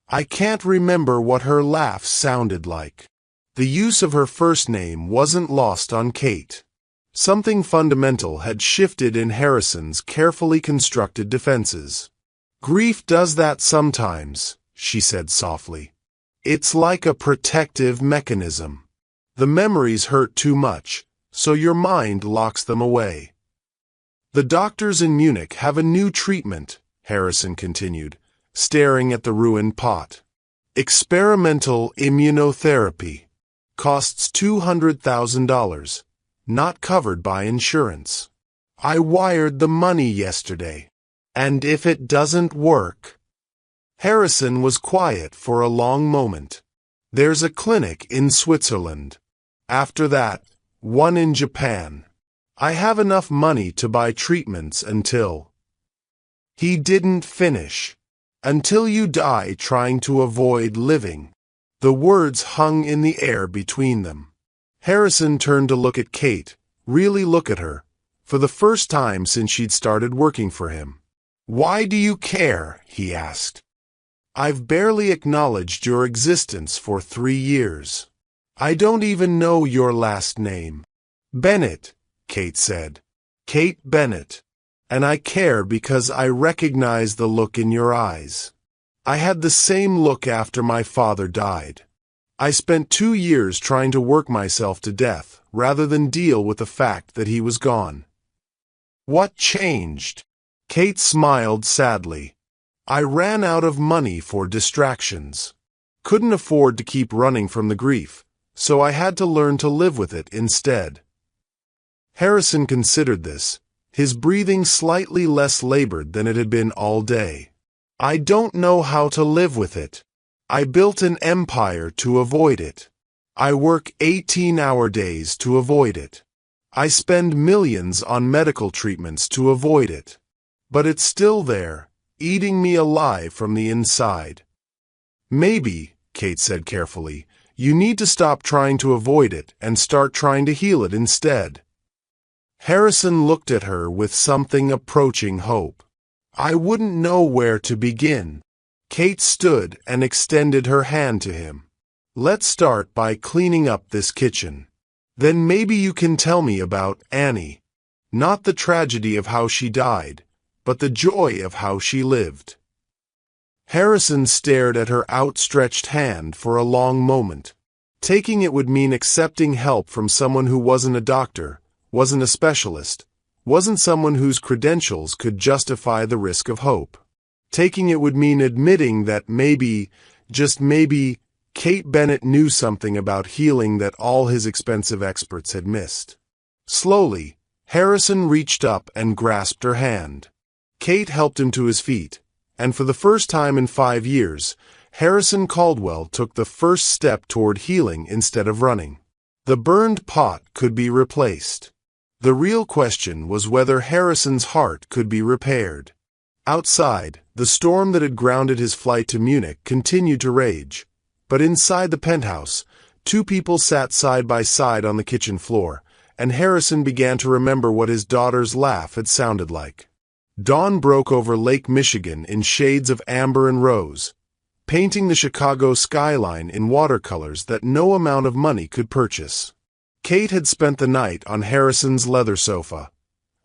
I can't remember what her laugh sounded like." The use of her first name wasn't lost on Kate. Something fundamental had shifted in Harrison's carefully constructed defenses. "Grief does that sometimes," she said softly. "It's like a protective mechanism. The memories hurt too much, so your mind locks them away." "The doctors in Munich have a new treatment," Harrison continued, staring at the ruined pot. "Experimental immunotherapy. Costs $200,000. Not covered by insurance. I wired the money yesterday. And if it doesn't work—" Harrison was quiet for a long moment. "There's a clinic in Switzerland. After that, one in Japan. I have enough money to buy treatments until—" He didn't finish. "Until you die trying to avoid living." The words hung in the air between them. Harrison turned to look at Kate, really look at her, for the first time since she'd started working for him. "Why do you care?" he asked. "I've barely acknowledged your existence for 3 years. I don't even know your last name." "Bennett," Kate said. "Kate Bennett. And I care because I recognize the look in your eyes. I had the same look after my father died. I spent 2 years trying to work myself to death rather than deal with the fact that he was gone." "What changed?" Kate smiled sadly. "I ran out of money for distractions. Couldn't afford to keep running from the grief, so I had to learn to live with it instead." Harrison considered this, his breathing slightly less labored than it had been all day. "I don't know how to live with it. I built an empire to avoid it. I work 18-hour days to avoid it. I spend millions on medical treatments to avoid it. But it's still there, eating me alive from the inside." "Maybe," Kate said carefully, "you need to stop trying to avoid it and start trying to heal it instead." Harrison looked at her with something approaching hope. "I wouldn't know where to begin." Kate stood and extended her hand to him. "Let's start by cleaning up this kitchen. Then maybe you can tell me about Annie. Not the tragedy of how she died, but the joy of how she lived." Harrison stared at her outstretched hand for a long moment. Taking it would mean accepting help from someone who wasn't a doctor, wasn't a specialist, wasn't someone whose credentials could justify the risk of hope. Taking it would mean admitting that maybe, just maybe, Kate Bennett knew something about healing that all his expensive experts had missed. Slowly, Harrison reached up and grasped her hand. Kate helped him to his feet, and for the first time in 5 years, Harrison Caldwell took the first step toward healing instead of running. The burned pot could be replaced. The real question was whether Harrison's heart could be repaired. Outside, the storm that had grounded his flight to Munich continued to rage. But inside the penthouse, 2 people sat side by side on the kitchen floor, and Harrison began to remember what his daughter's laugh had sounded like. Dawn broke over Lake Michigan in shades of amber and rose, painting the Chicago skyline in watercolors that no amount of money could purchase. Kate had spent the night on Harrison's leather sofa,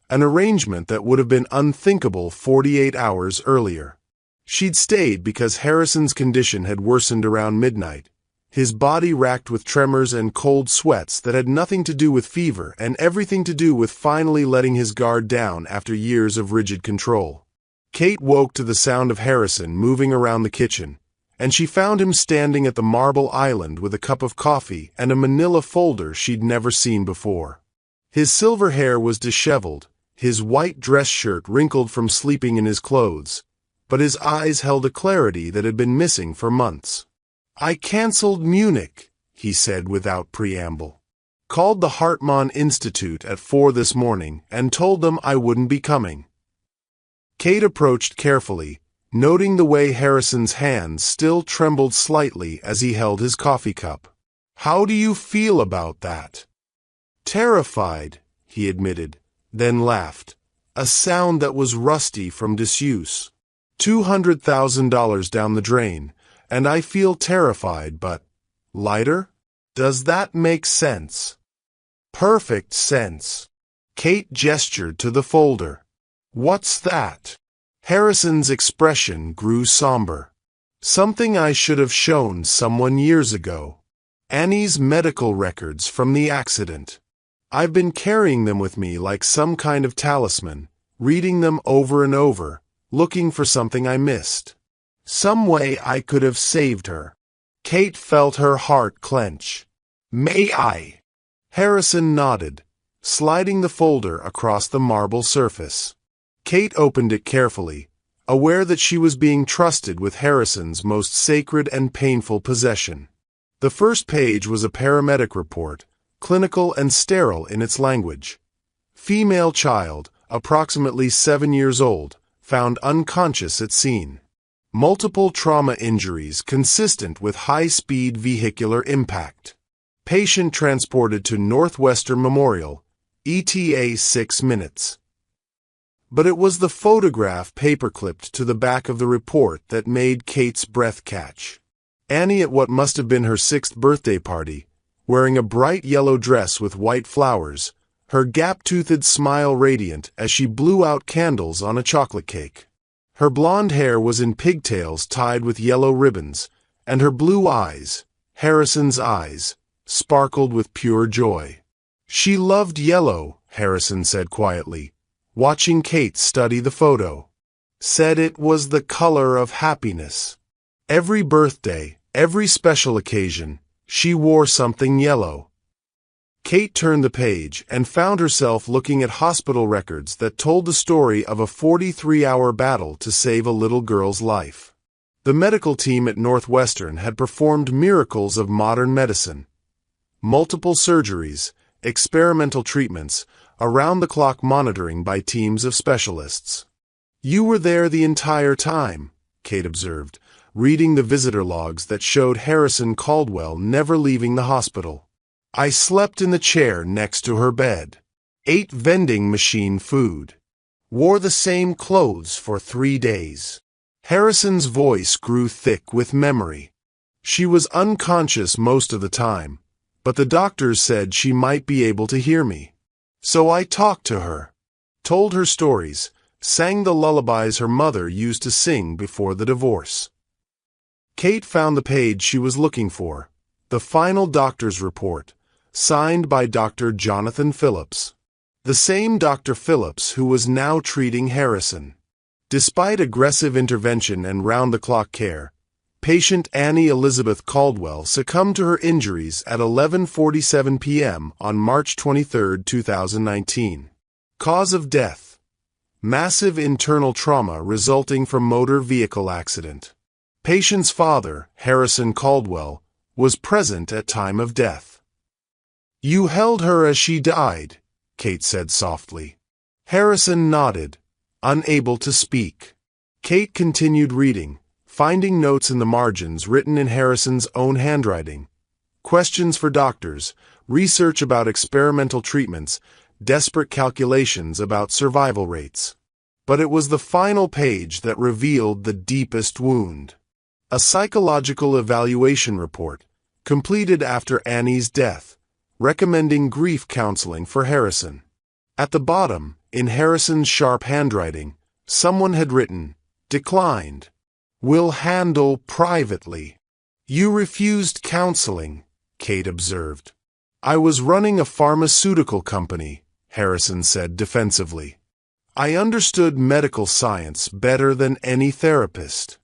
an arrangement that would have been unthinkable 48 hours earlier. She'd stayed because Harrison's condition had worsened around midnight, his body racked with tremors and cold sweats that had nothing to do with fever and everything to do with finally letting his guard down after years of rigid control. Kate woke to the sound of Harrison moving around the kitchen, and she found him standing at the marble island with a cup of coffee and a manila folder she'd never seen before. His silver hair was disheveled, his white dress shirt wrinkled from sleeping in his clothes, but his eyes held a clarity that had been missing for months. "I canceled Munich," he said without preamble. Called the Hartman Institute at 4 this morning and told them I wouldn't be coming. Kate approached carefully, noting the way Harrison's hands still trembled slightly as he held his coffee cup. How do you feel about that? Terrified, he admitted, then laughed, a sound that was rusty from disuse. $200,000 down the drain, and I feel terrified, but lighter? Does that make sense? Perfect sense. Kate gestured to the folder. What's that? Harrison's expression grew somber. Something I should have shown someone years ago. Annie's medical records from the accident. I've been carrying them with me like some kind of talisman, reading them over and over, looking for something I missed. Some way I could have saved her. Kate felt her heart clench. May I? Harrison nodded, sliding the folder across the marble surface. Kate opened it carefully, aware that she was being trusted with Harrison's most sacred and painful possession. The first page was a paramedic report, clinical and sterile in its language. Female child, approximately 7 years old, found unconscious at scene. Multiple trauma injuries consistent with high-speed vehicular impact. Patient transported to Northwestern Memorial, ETA 6 minutes. But it was the photograph paperclipped to the back of the report that made Kate's breath catch. Annie at what must have been her 6th birthday party, wearing a bright yellow dress with white flowers, her gap-toothed smile radiant as she blew out candles on a chocolate cake. Her blonde hair was in pigtails tied with yellow ribbons, and her blue eyes, Harrison's eyes, sparkled with pure joy. She loved yellow, Harrison said quietly, watching Kate study the photo. Said it was the color of happiness. Every birthday, every special occasion, she wore something yellow. Kate turned the page and found herself looking at hospital records that told the story of a 43-hour battle to save a little girl's life. The medical team at Northwestern had performed miracles of modern medicine. Multiple surgeries, experimental treatments, around-the-clock monitoring by teams of specialists. You were there the entire time, Kate observed, reading the visitor logs that showed Harrison Caldwell never leaving the hospital. I slept in the chair next to her bed. Ate vending machine food. Wore the same clothes for 3 days. Harrison's voice grew thick with memory. She was unconscious most of the time, but the doctors said she might be able to hear me. So I talked to her, told her stories, sang the lullabies her mother used to sing before the divorce. Kate found the page she was looking for, the final doctor's report, signed by Dr. Jonathan Phillips. The same Dr. Phillips who was now treating Harrison. Despite aggressive intervention and round-the-clock care, patient Annie Elizabeth Caldwell succumbed to her injuries at 11:47 p.m. on March 23, 2019. Cause of death: massive internal trauma resulting from motor vehicle accident. Patient's father, Harrison Caldwell, was present at time of death. You held her as she died, Kate said softly. Harrison nodded, unable to speak. Kate continued reading, finding notes in the margins written in Harrison's own handwriting. Questions for doctors, research about experimental treatments, desperate calculations about survival rates. But it was the final page that revealed the deepest wound. A psychological evaluation report, completed after Annie's death, recommending grief counseling for Harrison. At the bottom, in Harrison's sharp handwriting, someone had written, "Declined. Will handle privately." You refused counseling, Kate observed. I was running a pharmaceutical company, Harrison said defensively. I understood medical science better than any therapist.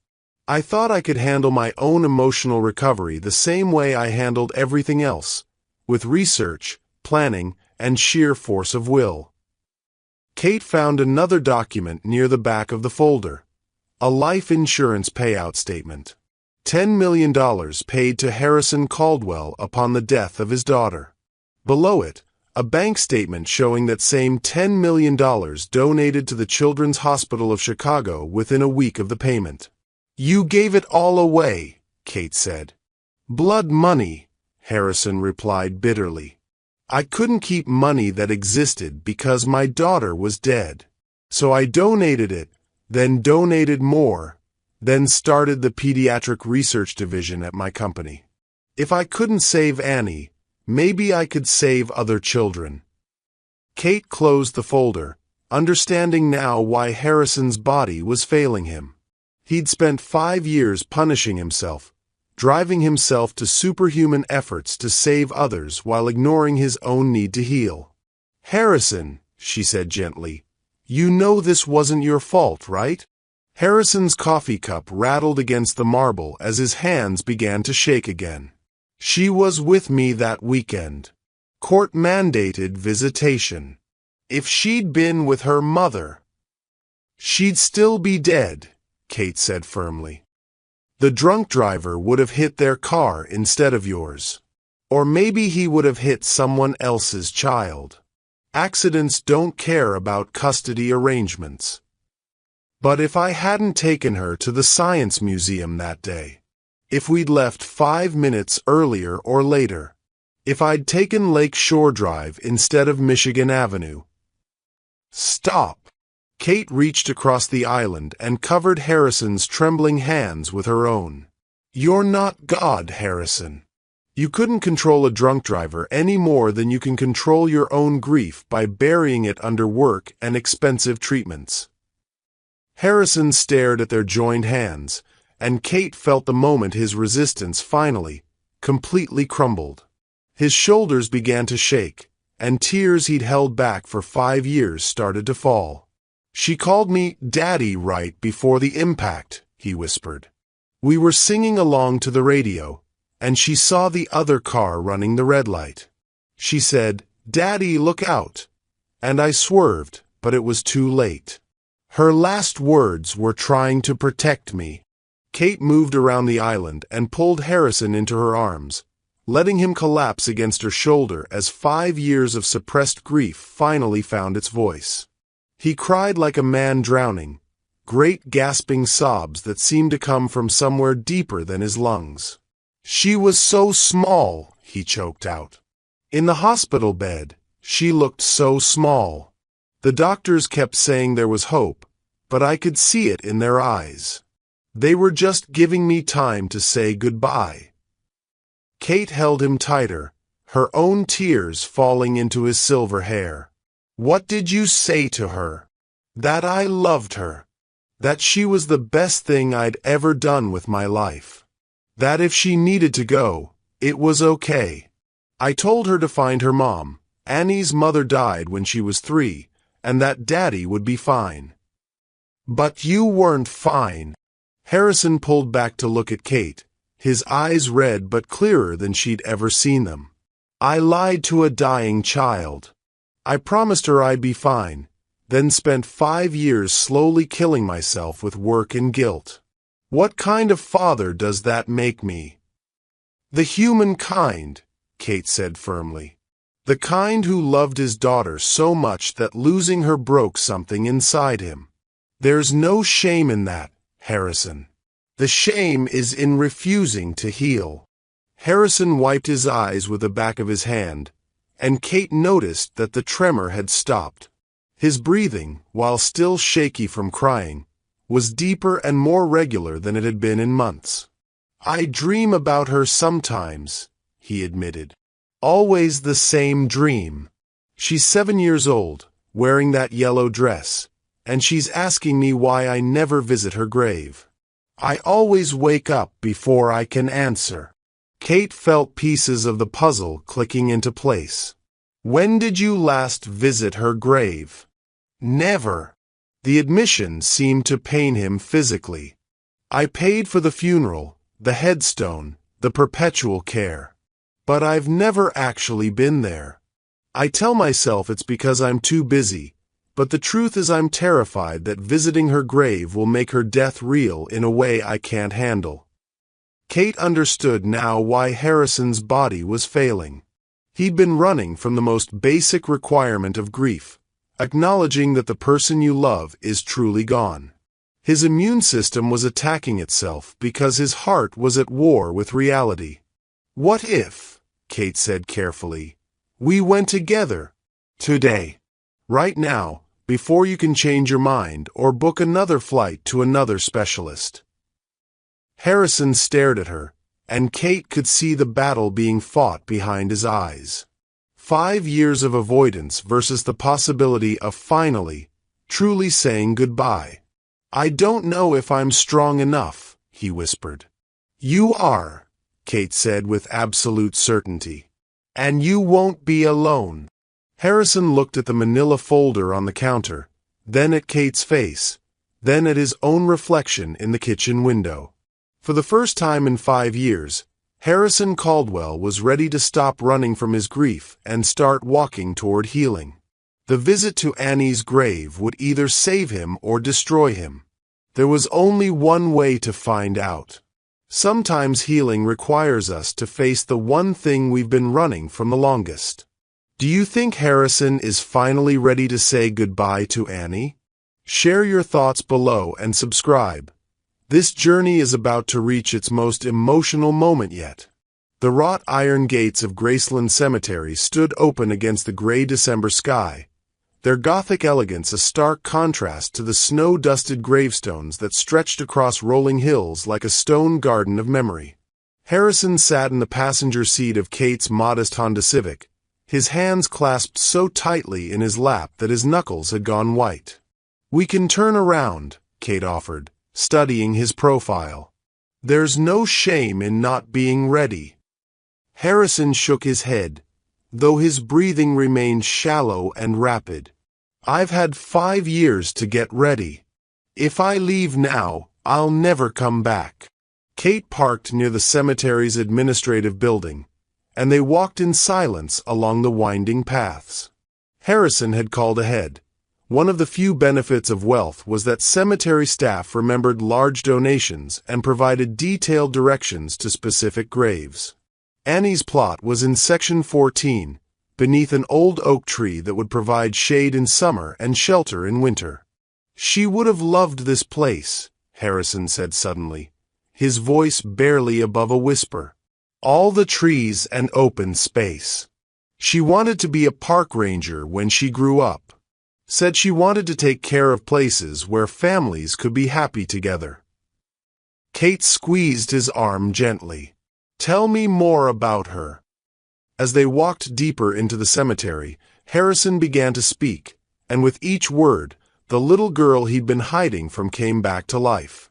I thought I could handle my own emotional recovery the same way I handled everything else, with research, planning, and sheer force of will. Kate found another document near the back of the folder, a life insurance payout statement. $10 million paid to Harrison Caldwell upon the death of his daughter. Below it, a bank statement showing that same $10 million donated to the Children's Hospital of Chicago within a week of the payment. "You gave it all away," Kate said. "Blood money," Harrison replied bitterly. "I couldn't keep money that existed because my daughter was dead. So I donated it, then donated more, then started the pediatric research division at my company. If I couldn't save Annie, maybe I could save other children." Kate closed the folder, understanding now why Harrison's body was failing him. He'd spent 5 years punishing himself, driving himself to superhuman efforts to save others while ignoring his own need to heal. "Harrison," she said gently, "you know this wasn't your fault, right?" Harrison's coffee cup rattled against the marble as his hands began to shake again. "She was with me that weekend. Court-mandated visitation. If she'd been with her mother, she'd still be dead," Kate said firmly. "The drunk driver would have hit their car instead of yours. Or maybe he would have hit someone else's child. Accidents don't care about custody arrangements. But if I hadn't taken her to the Science Museum that day, if we'd left 5 minutes earlier or later, if I'd taken Lake Shore Drive instead of Michigan Avenue." "Stop!" Kate reached across the island and covered Harrison's trembling hands with her own. "You're not God, Harrison. You couldn't control a drunk driver any more than you can control your own grief by burying it under work and expensive treatments." Harrison stared at their joined hands, and Kate felt the moment his resistance finally, completely crumbled. His shoulders began to shake, and tears he'd held back for 5 years started to fall. "She called me Daddy right before the impact," he whispered. "We were singing along to the radio, and she saw the other car running the red light. She said, 'Daddy, look out,' and I swerved, but it was too late. Her last words were trying to protect me." Kate moved around the island and pulled Harrison into her arms, letting him collapse against her shoulder as 5 years of suppressed grief finally found its voice. He cried like a man drowning, great gasping sobs that seemed to come from somewhere deeper than his lungs. "She was so small," he choked out. "In the hospital bed, she looked so small. The doctors kept saying there was hope, but I could see it in their eyes. They were just giving me time to say goodbye." Kate held him tighter, her own tears falling into his silver hair. "What did you say to her?" "That I loved her. That she was the best thing I'd ever done with my life. That if she needed to go, it was okay. I told her to find her mom. Annie's mother died when she was 3, and that Daddy would be fine." "But you weren't fine." Harrison pulled back to look at Kate, his eyes red but clearer than she'd ever seen them. "I lied to a dying child. I promised her I'd be fine, then spent 5 years slowly killing myself with work and guilt. What kind of father does that make me?" "The human kind," Kate said firmly. "The kind who loved his daughter so much that losing her broke something inside him. There's no shame in that, Harrison. The shame is in refusing to heal." Harrison wiped his eyes with the back of his hand, and Kate noticed that the tremor had stopped. His breathing, while still shaky from crying, was deeper and more regular than it had been in months. "I dream about her sometimes," he admitted. "Always the same dream. She's 7 years old, wearing that yellow dress, and she's asking me why I never visit her grave. I always wake up before I can answer." Kate felt pieces of the puzzle clicking into place. "When did you last visit her grave?" "Never." The admission seemed to pain him physically. "I paid for the funeral, the headstone, the perpetual care. But I've never actually been there. I tell myself it's because I'm too busy, but the truth is I'm terrified that visiting her grave will make her death real in a way I can't handle." Kate understood now why Harrison's body was failing. He'd been running from the most basic requirement of grief, acknowledging that the person you love is truly gone. His immune system was attacking itself because his heart was at war with reality. "What if," Kate said carefully, "we went together? Today. Right now, before you can change your mind or book another flight to another specialist." Harrison stared at her, and Kate could see the battle being fought behind his eyes. 5 years of avoidance versus the possibility of finally, truly saying goodbye. "I don't know if I'm strong enough," he whispered. "You are," Kate said with absolute certainty. "And you won't be alone." Harrison looked at the manila folder on the counter, then at Kate's face, then at his own reflection in the kitchen window. For the first time in 5 years, Harrison Caldwell was ready to stop running from his grief and start walking toward healing. The visit to Annie's grave would either save him or destroy him. There was only one way to find out. Sometimes healing requires us to face the one thing we've been running from the longest. Do you think Harrison is finally ready to say goodbye to Annie? Share your thoughts below and subscribe. This journey is about to reach its most emotional moment yet. The wrought iron gates of Graceland Cemetery stood open against the gray December sky, their Gothic elegance a stark contrast to the snow-dusted gravestones that stretched across rolling hills like a stone garden of memory. Harrison sat in the passenger seat of Kate's modest Honda Civic, his hands clasped so tightly in his lap that his knuckles had gone white. "We can turn around," Kate offered, studying his profile. "There's no shame in not being ready." Harrison shook his head, though his breathing remained shallow and rapid. "I've had 5 years to get ready. If I leave now, I'll never come back." Kate parked near the cemetery's administrative building, and they walked in silence along the winding paths. Harrison had called ahead. One of the few benefits of wealth was that cemetery staff remembered large donations and provided detailed directions to specific graves. Annie's plot was in Section 14, beneath an old oak tree that would provide shade in summer and shelter in winter. "She would have loved this place," Harrison said suddenly, his voice barely above a whisper. "All the trees and open space. She wanted to be a park ranger when she grew up. Said she wanted to take care of places where families could be happy together." Kate squeezed his arm gently. "Tell me more about her." As they walked deeper into the cemetery, Harrison began to speak, and with each word, the little girl he'd been hiding from came back to life.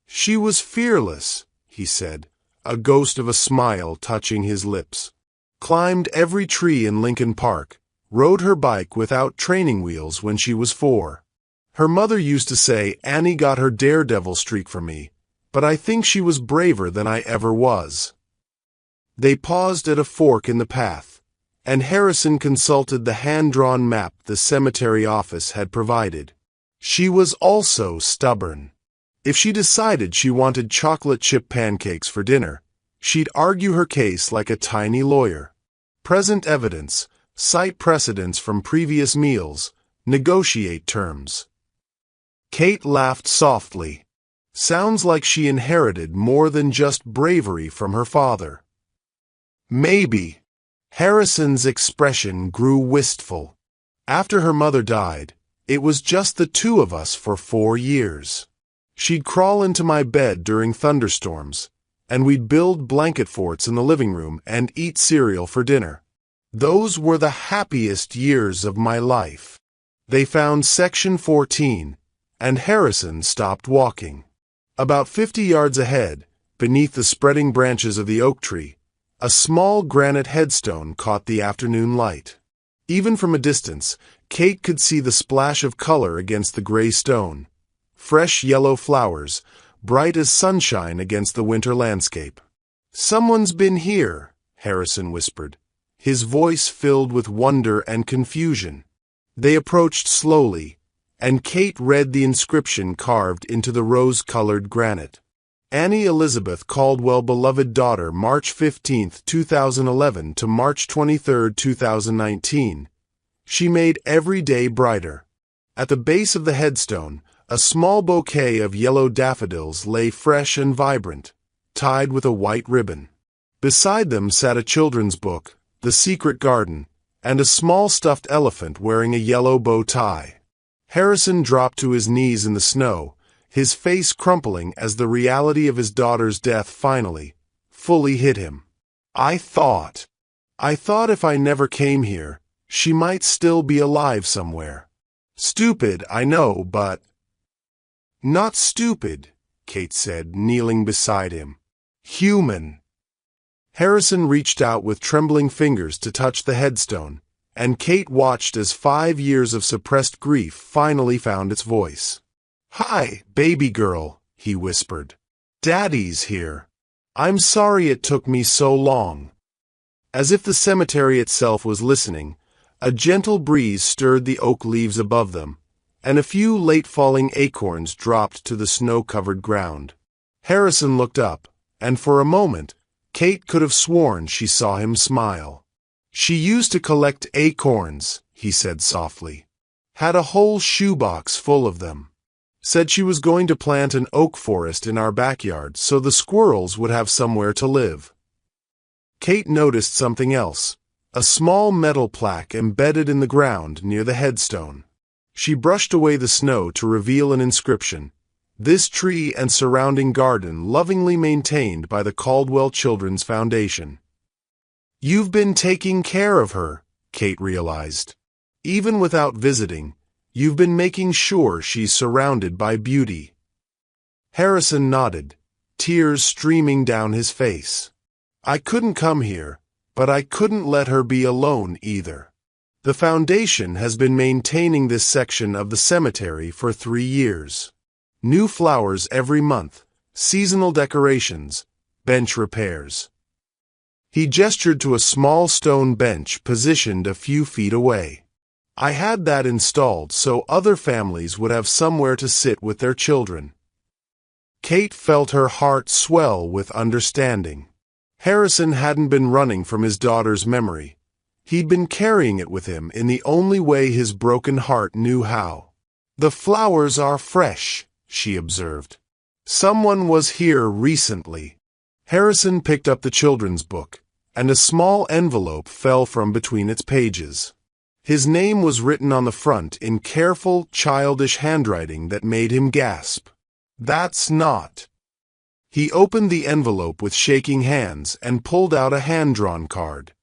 "She was fearless," he said, a ghost of a smile touching his lips. "Climbed every tree in Lincoln Park, rode her bike without training wheels when she was 4. Her mother used to say Annie got her daredevil streak from me, but I think she was braver than I ever was." They paused at a fork in the path, and Harrison consulted the hand-drawn map the cemetery office had provided. She was also stubborn. If she decided she wanted chocolate chip pancakes for dinner, she'd argue her case like a tiny lawyer. Present evidence, cite precedents from previous meals, negotiate terms. Kate laughed softly. Sounds like she inherited more than just bravery from her father. "Maybe." Harrison's expression grew wistful. "After her mother died, it was just the 2 of us for 4 years. She'd crawl into my bed during thunderstorms, and we'd build blanket forts in the living room and eat cereal for dinner. Those were the happiest years of my life." They found Section 14, and Harrison stopped walking. About 50 yards ahead, beneath the spreading branches of the oak tree, a small granite headstone caught the afternoon light. Even from a distance, Kate could see the splash of color against the gray stone. Fresh yellow flowers, bright as sunshine against the winter landscape. "Someone's been here," Harrison whispered, his voice filled with wonder and confusion. They approached slowly, and Kate read the inscription carved into the rose-colored granite. Annie Elizabeth Caldwell, beloved daughter, March 15, 2011 to March 23, 2019. She made every day brighter. At the base of the headstone, a small bouquet of yellow daffodils lay fresh and vibrant, tied with a white ribbon. Beside them sat a children's book, The Secret Garden, and a small stuffed elephant wearing a yellow bow tie. Harrison dropped to his knees in the snow, his face crumpling as the reality of his daughter's death finally, fully hit him. I thought if I never came here, she might still be alive somewhere. Stupid, I know, but... Not stupid, Kate said, kneeling beside him. Human. Harrison reached out with trembling fingers to touch the headstone, and Kate watched as 5 years of suppressed grief finally found its voice. Hi, baby girl, he whispered. Daddy's here. I'm sorry it took me so long. As if the cemetery itself was listening, a gentle breeze stirred the oak leaves above them, and a few late-falling acorns dropped to the snow-covered ground. Harrison looked up, and for a moment, Kate could have sworn she saw him smile. She used to collect acorns, he said softly. Had a whole shoebox full of them. Said she was going to plant an oak forest in our backyard so the squirrels would have somewhere to live. Kate noticed something else, a small metal plaque embedded in the ground near the headstone. She brushed away the snow to reveal an inscription, "This tree and surrounding garden lovingly maintained by the Caldwell Children's Foundation." You've been taking care of her, Kate realized. Even without visiting, you've been making sure she's surrounded by beauty. Harrison nodded, tears streaming down his face. I couldn't come here, but I couldn't let her be alone either. The foundation has been maintaining this section of the cemetery for 3 years. New flowers every month, seasonal decorations, bench repairs. He gestured to a small stone bench positioned a few feet away. I had that installed so other families would have somewhere to sit with their children. Kate felt her heart swell with understanding. Harrison hadn't been running from his daughter's memory. He'd been carrying it with him in the only way his broken heart knew how. The flowers are fresh, she observed. Someone was here recently. Harrison picked up the children's book, and a small envelope fell from between its pages. His name was written on the front in careful, childish handwriting that made him gasp. That's not. He opened the envelope with shaking hands and pulled out a hand-drawn card.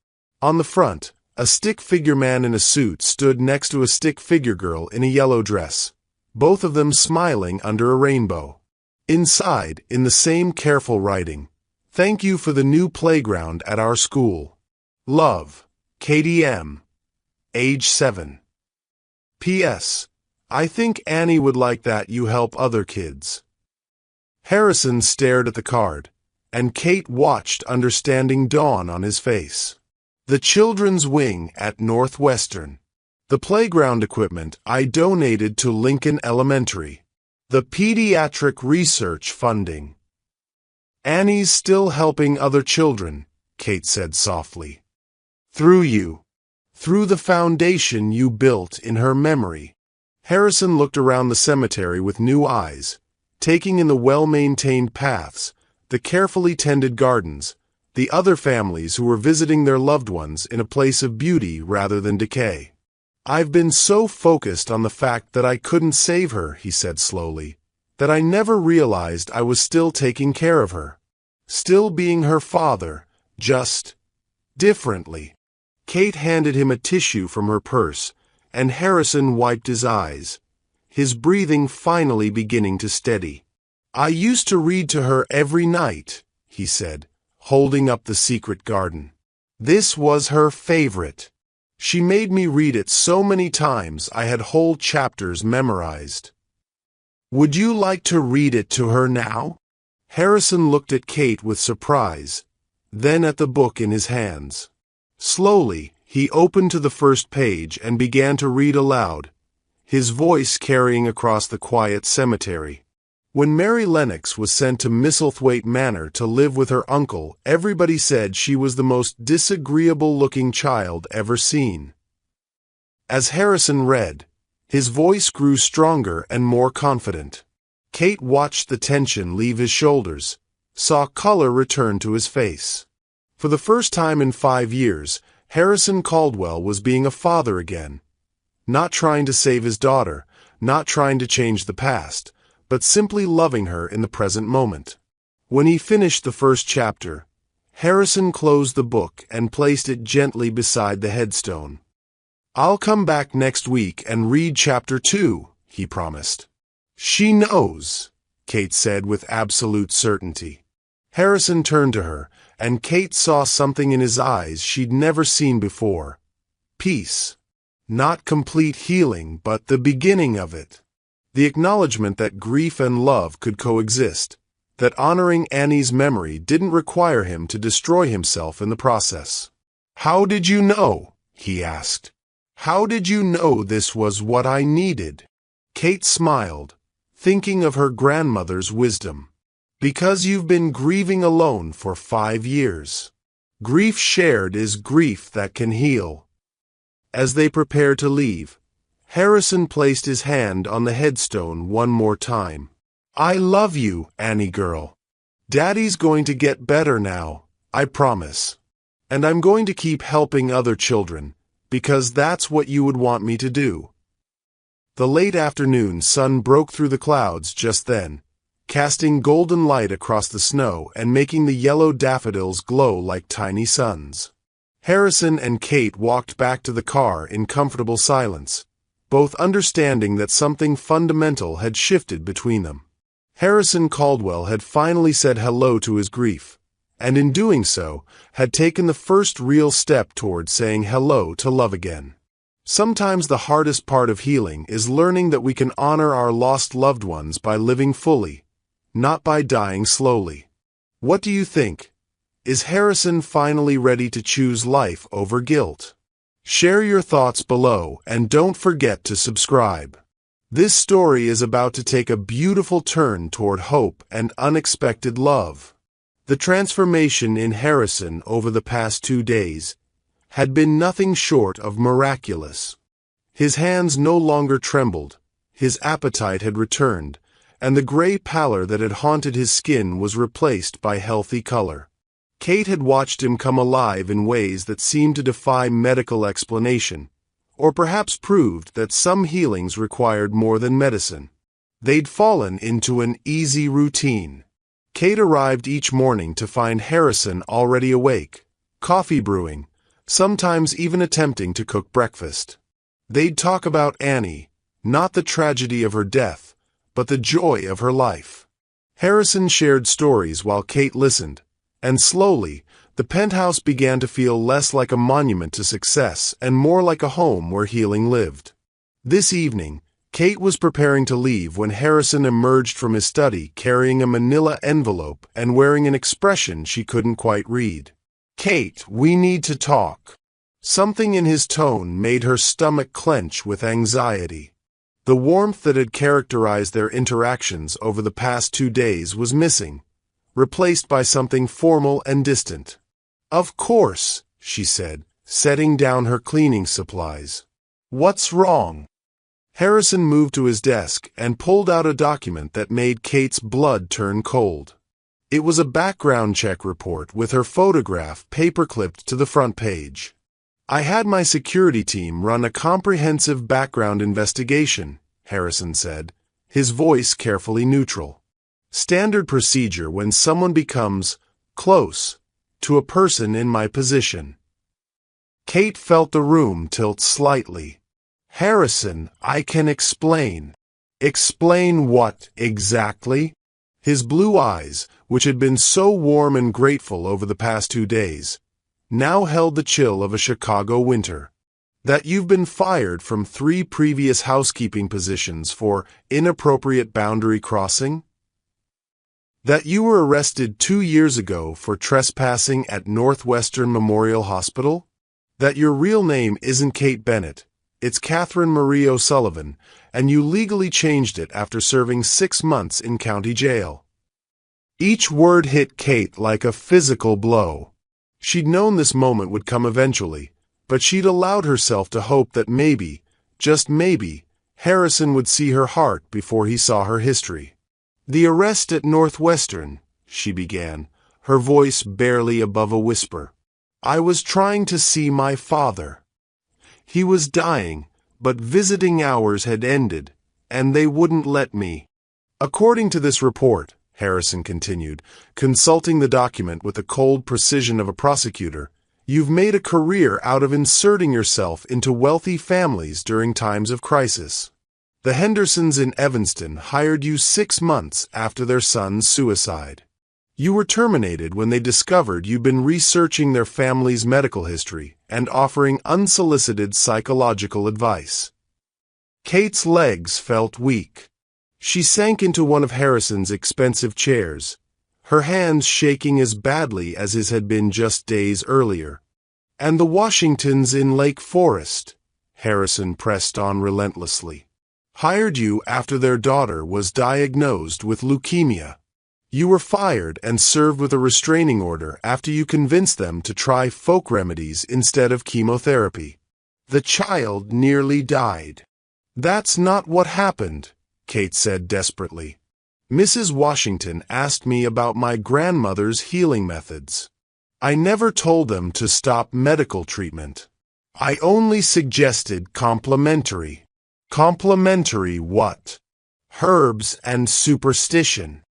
On the front, a stick figure man in a suit stood next to a stick figure girl in a yellow dress, both of them smiling under a rainbow. Inside, in the same careful writing, "Thank you for the new playground at our school. Love, Katie M. Age 7. P.S. I think Annie would like that you help other kids." Harrison stared at the card, and Kate watched understanding dawn on his face. The children's wing at Northwestern. The playground equipment I donated to Lincoln Elementary. The pediatric research funding. Annie's still helping other children, Kate said softly. Through you. Through the foundation you built in her memory. Harrison looked around the cemetery with new eyes, taking in the well-maintained paths, the carefully tended gardens, the other families who were visiting their loved ones in a place of beauty rather than decay. I've been so focused on the fact that I couldn't save her, he said slowly, that I never realized I was still taking care of her. Still being her father, just differently. Kate handed him a tissue from her purse, and Harrison wiped his eyes, his breathing finally beginning to steady. I used to read to her every night, he said, holding up The Secret Garden. This was her favorite. She made me read it so many times I had whole chapters memorized. Would you like to read it to her now? Harrison looked at Kate with surprise, then at the book in his hands. Slowly, he opened to the first page and began to read aloud, his voice carrying across the quiet cemetery. When Mary Lennox was sent to Misselthwaite Manor to live with her uncle, everybody said she was the most disagreeable-looking child ever seen. As Harrison read, his voice grew stronger and more confident. Kate watched the tension leave his shoulders, saw color return to his face. For the first time in 5 years, Harrison Caldwell was being a father again. Not trying to save his daughter, not trying to change the past, but simply loving her in the present moment. When he finished the first chapter, Harrison closed the book and placed it gently beside the headstone. "I'll come back next week and read chapter 2, he promised. "She knows," Kate said with absolute certainty. Harrison turned to her, and Kate saw something in his eyes she'd never seen before. Peace. Not complete healing, but the beginning of it. The acknowledgement that grief and love could coexist, that honoring Annie's memory didn't require him to destroy himself in the process. "How did you know?" he asked. "How did you know this was what I needed?" Kate smiled, thinking of her grandmother's wisdom. "Because you've been grieving alone for 5 years. Grief shared is grief that can heal." As they prepared to leave, Harrison placed his hand on the headstone one more time. "I love you, Annie girl. Daddy's going to get better now, I promise. And I'm going to keep helping other children, because that's what you would want me to do." The late afternoon sun broke through the clouds just then, casting golden light across the snow and making the yellow daffodils glow like tiny suns. Harrison and Kate walked back to the car in comfortable silence, both understanding that something fundamental had shifted between them. Harrison Caldwell had finally said hello to his grief, and in doing so, had taken the first real step toward saying hello to love again. Sometimes the hardest part of healing is learning that we can honor our lost loved ones by living fully, not by dying slowly. What do you think? Is Harrison finally ready to choose life over guilt? Share your thoughts below and don't forget to subscribe. This story is about to take a beautiful turn toward hope and unexpected love. The transformation in Harrison over the past 2 days had been nothing short of miraculous. His hands no longer trembled, his appetite had returned, and the gray pallor that had haunted his skin was replaced by healthy color. Kate had watched him come alive in ways that seemed to defy medical explanation, or perhaps proved that some healings required more than medicine. They'd fallen into an easy routine. Kate arrived each morning to find Harrison already awake, coffee brewing, sometimes even attempting to cook breakfast. They'd talk about Annie, not the tragedy of her death, but the joy of her life. Harrison shared stories while Kate listened, and slowly, the penthouse began to feel less like a monument to success and more like a home where healing lived. This evening, Kate was preparing to leave when Harrison emerged from his study carrying a manila envelope and wearing an expression she couldn't quite read. "Kate, we need to talk." Something in his tone made her stomach clench with anxiety. The warmth that had characterized their interactions over the past 2 days was missing, replaced by something formal and distant. "Of course," she said, setting down her cleaning supplies. "What's wrong?" Harrison moved to his desk and pulled out a document that made Kate's blood turn cold. It was a background check report with her photograph paper-clipped to the front page. "I had my security team run a comprehensive background investigation," Harrison said, his voice carefully neutral. "Standard procedure when someone becomes close to a person in my position." Kate felt the room tilt slightly. "Harrison, I can explain." "Explain what, exactly?" His blue eyes, which had been so warm and grateful over the past 2 days, now held the chill of a Chicago winter. "That you've been fired from 3 previous housekeeping positions for inappropriate boundary crossing? That you were arrested 2 years ago for trespassing at Northwestern Memorial Hospital? That your real name isn't Kate Bennett, It's Catherine Marie O'Sullivan, and you legally changed it after serving 6 months in county jail." Each word hit Kate like a physical blow. She'd known this moment would come eventually, but she'd allowed herself to hope that maybe, just maybe, Harrison would see her heart before he saw her history. "The arrest at Northwestern," she began, her voice barely above a whisper. "I was trying to see my father. He was dying, but visiting hours had ended, and they wouldn't let me." "According to this report," Harrison continued, consulting the document with the cold precision of a prosecutor, "you've made a career out of inserting yourself into wealthy families during times of crisis. The Hendersons in Evanston hired you 6 months after their son's suicide. You were terminated when they discovered you'd been researching their family's medical history and offering unsolicited psychological advice." Kate's legs felt weak. She sank into one of Harrison's expensive chairs, her hands shaking as badly as his had been just days earlier. "And the Washingtons in Lake Forest," Harrison pressed on relentlessly, "hired you after their daughter was diagnosed with leukemia. You were fired and served with a restraining order after you convinced them to try folk remedies instead of chemotherapy. The child nearly died." "That's not what happened," Kate said desperately. "Mrs. Washington asked me about my grandmother's healing methods. I never told them to stop medical treatment. I only suggested complementary." "Complementary what?" "Herbs and superstition."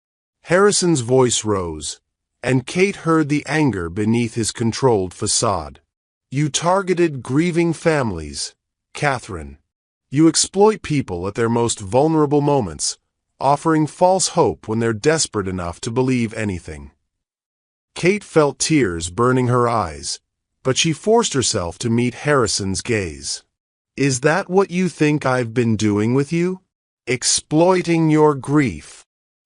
Harrison's voice rose, and Kate heard the anger beneath his controlled facade. "You targeted grieving families, Catherine. You exploit people at their most vulnerable moments, offering false hope when they're desperate enough to believe anything." Kate felt tears burning her eyes, but she forced herself to meet Harrison's gaze. "Is that what you think I've been doing with you? Exploiting your grief?"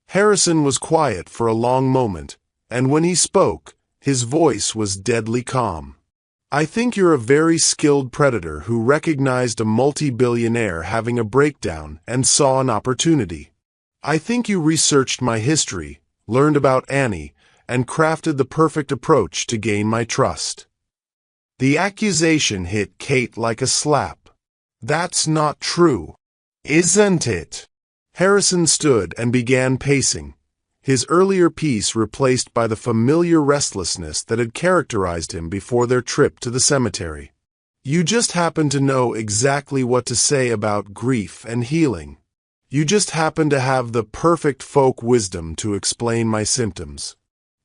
Harrison was quiet for a long moment, and when he spoke, his voice was deadly calm. "I think you're a very skilled predator who recognized a multi-billionaire having a breakdown and saw an opportunity. I think you researched my history, learned about Annie, and crafted the perfect approach to gain my trust." The accusation hit Kate like a slap. "That's not true." "Isn't it?" Harrison stood and began pacing, his earlier peace replaced by the familiar restlessness that had characterized him before their trip to the cemetery. "You just happen to know exactly what to say about grief and healing. You just happen to have the perfect folk wisdom to explain my symptoms.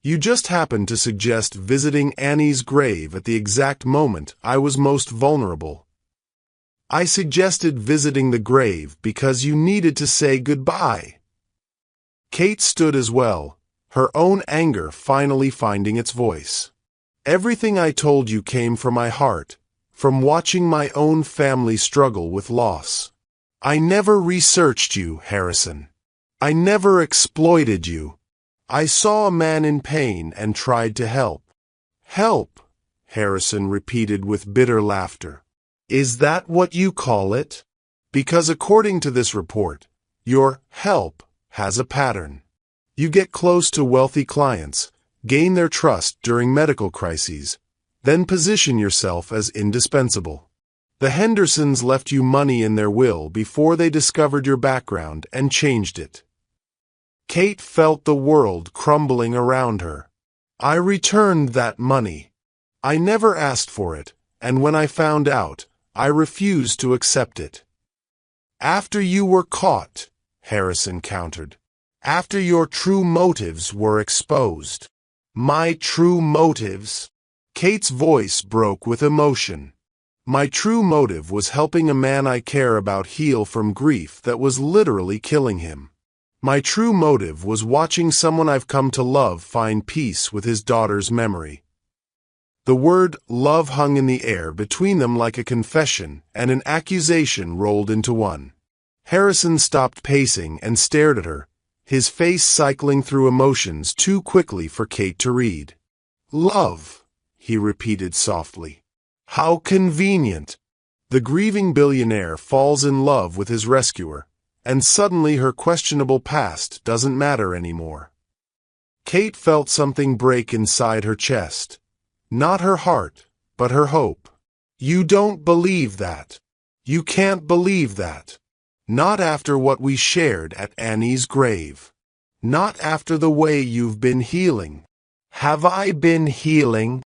You just happen to suggest visiting Annie's grave at the exact moment I was most vulnerable. I suggested visiting the grave because you needed to say goodbye." Kate stood as well, her own anger finally finding its voice. "Everything I told you came from my heart, from watching my own family struggle with loss. I never researched you, Harrison. I never exploited you. I saw a man in pain and tried to help." "Help," Harrison repeated with bitter laughter. "Is that what you call it? Because according to this report, your help has a pattern. You get close to wealthy clients, gain their trust during medical crises, then position yourself as indispensable. The Hendersons left you money in their will before they discovered your background and changed it." Kate felt the world crumbling around her. "I returned that money. I never asked for it, and when I found out, I refused to accept it." "After you were caught," Harrison countered. "After your true motives were exposed." "My true motives?" Kate's voice broke with emotion. "My true motive was helping a man I care about heal from grief that was literally killing him. My true motive was watching someone I've come to love find peace with his daughter's memory." The word love hung in the air between them like a confession and an accusation rolled into one. Harrison stopped pacing and stared at her, his face cycling through emotions too quickly for Kate to read. "Love," he repeated softly. "How convenient. The grieving billionaire falls in love with his rescuer, and suddenly her questionable past doesn't matter anymore. Kate felt something break inside her chest. Not her heart, but her hope. You don't believe that. You can't believe that. Not after what we shared at Annie's grave. Not after the way you've been healing. Have I been healing?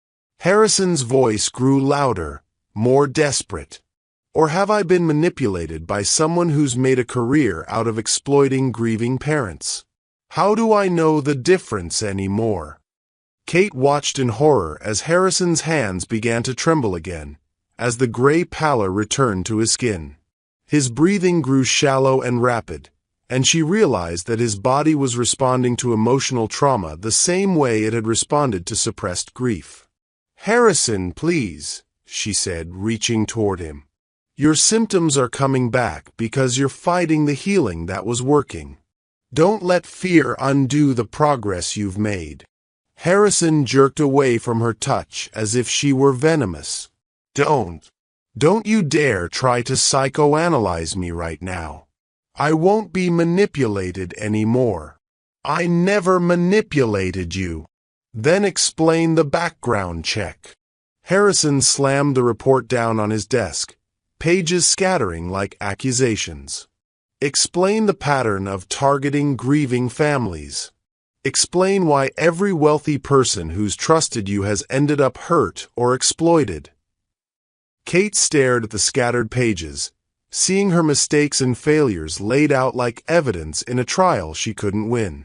Harrison's voice grew louder, more desperate. Or have I been manipulated by someone who's made a career out of exploiting grieving parents? How do I know the difference anymore? Kate watched in horror as Harrison's hands began to tremble again, as the gray pallor returned to his skin. His breathing grew shallow and rapid, and she realized that his body was responding to emotional trauma the same way it had responded to suppressed grief. "Harrison, please," she said, reaching toward him. "Your symptoms are coming back because you're fighting the healing that was working. Don't let fear undo the progress you've made." Harrison jerked away from her touch as if she were venomous. Don't you dare try to psychoanalyze me right now. I won't be manipulated anymore. I never manipulated you. Then explain the background check." Harrison slammed the report down on his desk, pages scattering like accusations. "Explain the pattern of targeting grieving families. Explain why every wealthy person who's trusted you has ended up hurt or exploited." Kate stared at the scattered pages, seeing her mistakes and failures laid out like evidence in a trial she couldn't win.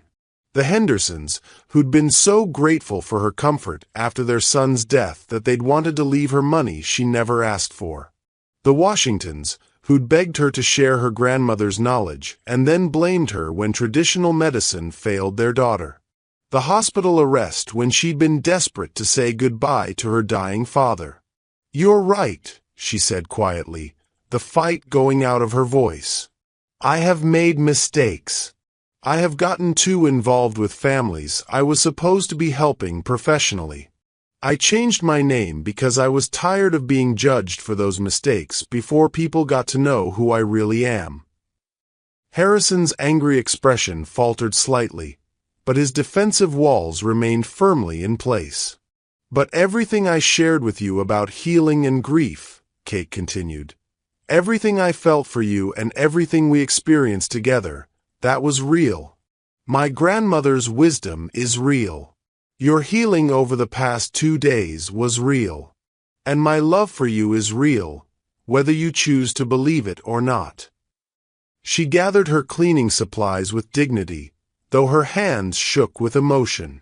The Hendersons, who'd been so grateful for her comfort after their son's death that they'd wanted to leave her money she never asked for. The Washingtons, who'd begged her to share her grandmother's knowledge and then blamed her when traditional medicine failed their daughter. The hospital arrest when she'd been desperate to say goodbye to her dying father. "You're right," she said quietly, the fight going out of her voice. "I have made mistakes. I have gotten too involved with families I was supposed to be helping professionally. I changed my name because I was tired of being judged for those mistakes before people got to know who I really am." Harrison's angry expression faltered slightly, but his defensive walls remained firmly in place. "But everything I shared with you about healing and grief," Kate continued, "everything I felt for you and everything we experienced together, that was real. My grandmother's wisdom is real. Your healing over the past 2 days was real. And my love for you is real, whether you choose to believe it or not." She gathered her cleaning supplies with dignity, though her hands shook with emotion.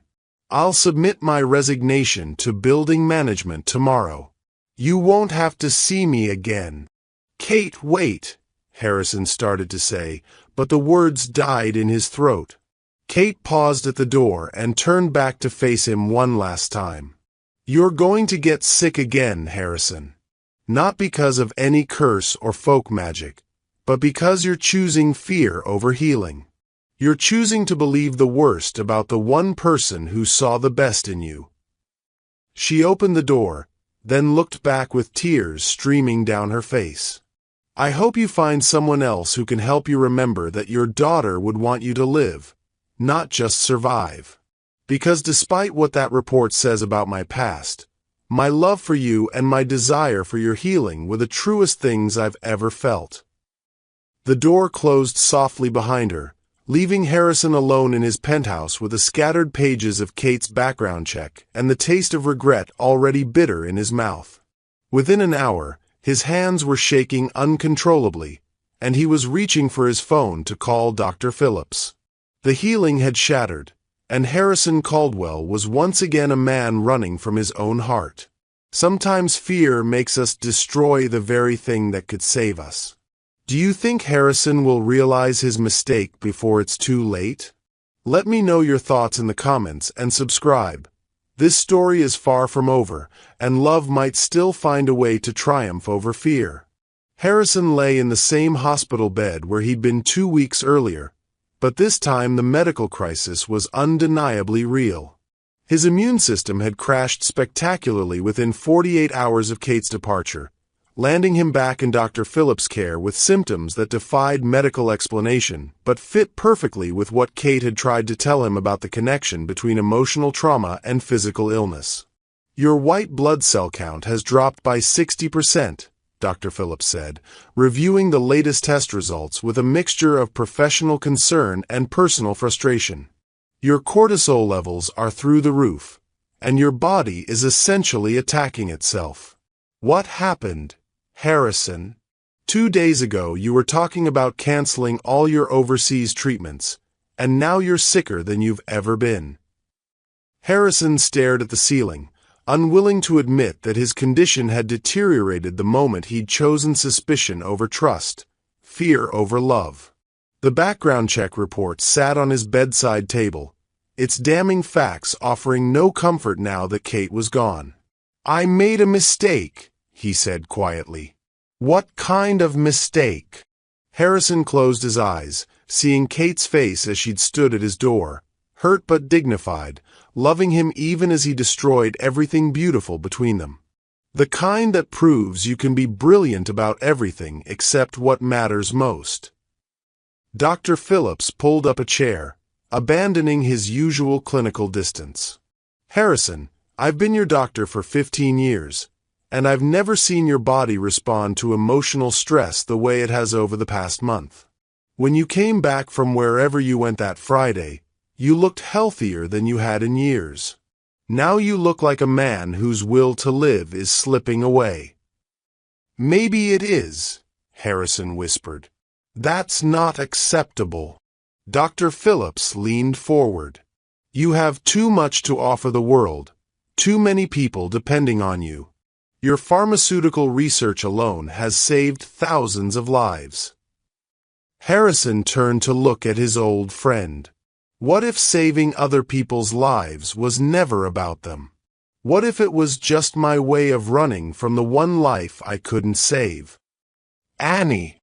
"I'll submit my resignation to building management tomorrow. You won't have to see me again." "Kate, wait," Harrison started to say, but the words died in his throat. Kate paused at the door and turned back to face him one last time. "You're going to get sick again, Harrison. Not because of any curse or folk magic, but because you're choosing fear over healing. You're choosing to believe the worst about the one person who saw the best in you." She opened the door, then looked back with tears streaming down her face. "I hope you find someone else who can help you remember that your daughter would want you to live, not just survive. Because despite what that report says about my past, my love for you and my desire for your healing were the truest things I've ever felt." The door closed softly behind her, leaving Harrison alone in his penthouse with the scattered pages of Kate's background check and the taste of regret already bitter in his mouth. Within an hour, his hands were shaking uncontrollably, and he was reaching for his phone to call Dr. Phillips. The healing had shattered, and Harrison Caldwell was once again a man running from his own heart. Sometimes fear makes us destroy the very thing that could save us. Do you think Harrison will realize his mistake before it's too late? Let me know your thoughts in the comments and subscribe. This story is far from over, and love might still find a way to triumph over fear. Harrison lay in the same hospital bed where he'd been 2 weeks earlier, but this time the medical crisis was undeniably real. His immune system had crashed spectacularly within 48 hours of Kate's departure, landing him back in Dr. Phillips' care with symptoms that defied medical explanation, but fit perfectly with what Kate had tried to tell him about the connection between emotional trauma and physical illness. "Your white blood cell count has dropped by 60%, Dr. Phillips said, reviewing the latest test results with a mixture of professional concern and personal frustration. "Your cortisol levels are through the roof, and your body is essentially attacking itself." "What happened, Harrison?" 2 days ago you were talking about canceling all your overseas treatments, and now you're sicker than you've ever been. Harrison stared at the ceiling, unwilling to admit that his condition had deteriorated the moment he'd chosen suspicion over trust, fear over love. The background check report sat on his bedside table, its damning facts offering no comfort now that Kate was gone. "I made a mistake," he said quietly. "What kind of mistake?" Harrison closed his eyes, seeing Kate's face as she'd stood at his door, hurt but dignified, loving him even as he destroyed everything beautiful between them. "The kind that proves you can be brilliant about everything except what matters most." Dr. Phillips pulled up a chair, abandoning his usual clinical distance. "Harrison, I've been your doctor for 15 years, and I've never seen your body respond to emotional stress the way it has over the past month. When you came back from wherever you went that Friday, you looked healthier than you had in years. Now you look like a man whose will to live is slipping away." "Maybe it is," Harrison whispered. "That's not acceptable." Dr. Phillips leaned forward. "You have too much to offer the world, too many people depending on you. Your pharmaceutical research alone has saved thousands of lives." Harrison turned to look at his old friend. What if saving other people's lives was never about them? What if it was just my way of running from the one life I couldn't save? "Annie!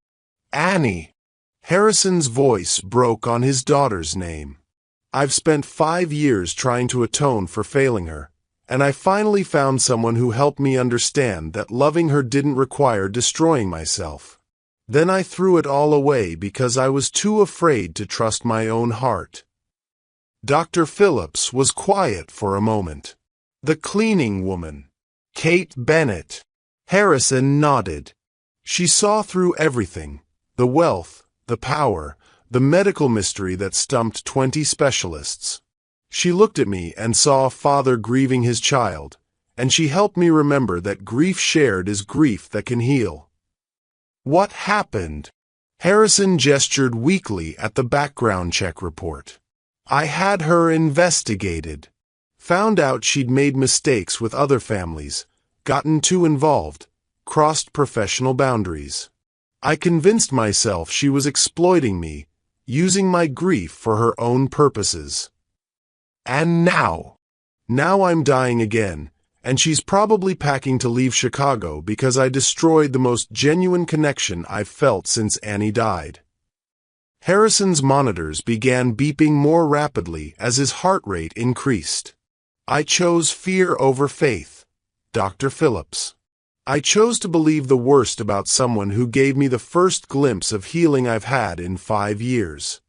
Annie!" Harrison's voice broke on his daughter's name. "I've spent 5 years trying to atone for failing her, and I finally found someone who helped me understand that loving her didn't require destroying myself. Then I threw it all away because I was too afraid to trust my own heart." Dr. Phillips was quiet for a moment. "The cleaning woman, Kate Bennett." Harrison nodded. She saw through everything, the wealth, the power, the medical mystery that stumped 20 specialists. She looked at me and saw a father grieving his child, and she helped me remember that grief shared is grief that can heal. "What happened?" Harrison gestured weakly at the background check report. "I had her investigated. Found out she'd made mistakes with other families, gotten too involved, crossed professional boundaries. I convinced myself she was exploiting me, using my grief for her own purposes. And now I'm dying again, and she's probably packing to leave Chicago because I destroyed the most genuine connection I've felt since Annie died." Harrison's monitors began beeping more rapidly as his heart rate increased. "I chose fear over faith, Dr. Phillips. I chose to believe the worst about someone who gave me the first glimpse of healing I've had in 5 years."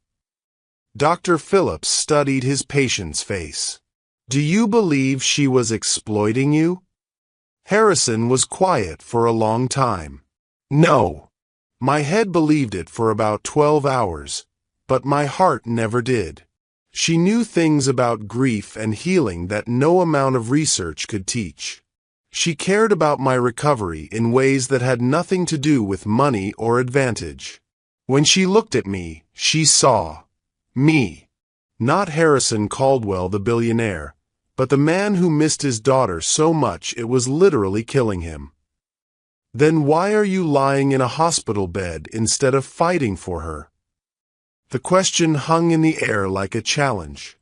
Dr. Phillips studied his patient's face. "Do you believe she was exploiting you?" Harrison was quiet for a long time. "No. My head believed it for about 12 hours, but my heart never did. She knew things about grief and healing that no amount of research could teach. She cared about my recovery in ways that had nothing to do with money or advantage. When she looked at me, she saw me. Not Harrison Caldwell the billionaire, but the man who missed his daughter so much it was literally killing him. Then why are you lying in a hospital bed instead of fighting for her?" The question hung in the air like a challenge.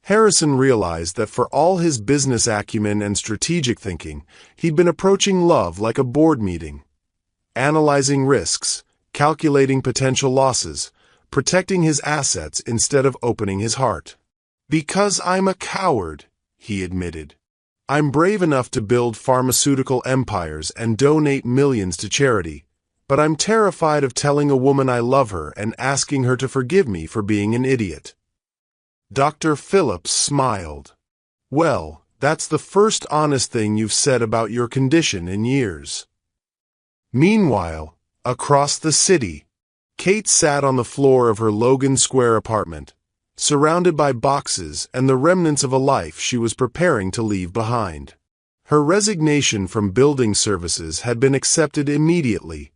Harrison realized that for all his business acumen and strategic thinking, he'd been approaching love like a board meeting, analyzing risks, calculating potential losses, protecting his assets instead of opening his heart. "Because I'm a coward," he admitted. I'm brave enough to build pharmaceutical empires and donate millions to charity, but I'm terrified of telling a woman I love her and asking her to forgive me for being an idiot." Dr. Phillips smiled. "Well, that's the first honest thing you've said about your condition in years." Meanwhile, across the city, Kate sat on the floor of her Logan Square apartment, surrounded by boxes and the remnants of a life she was preparing to leave behind. Her resignation from building services had been accepted immediately.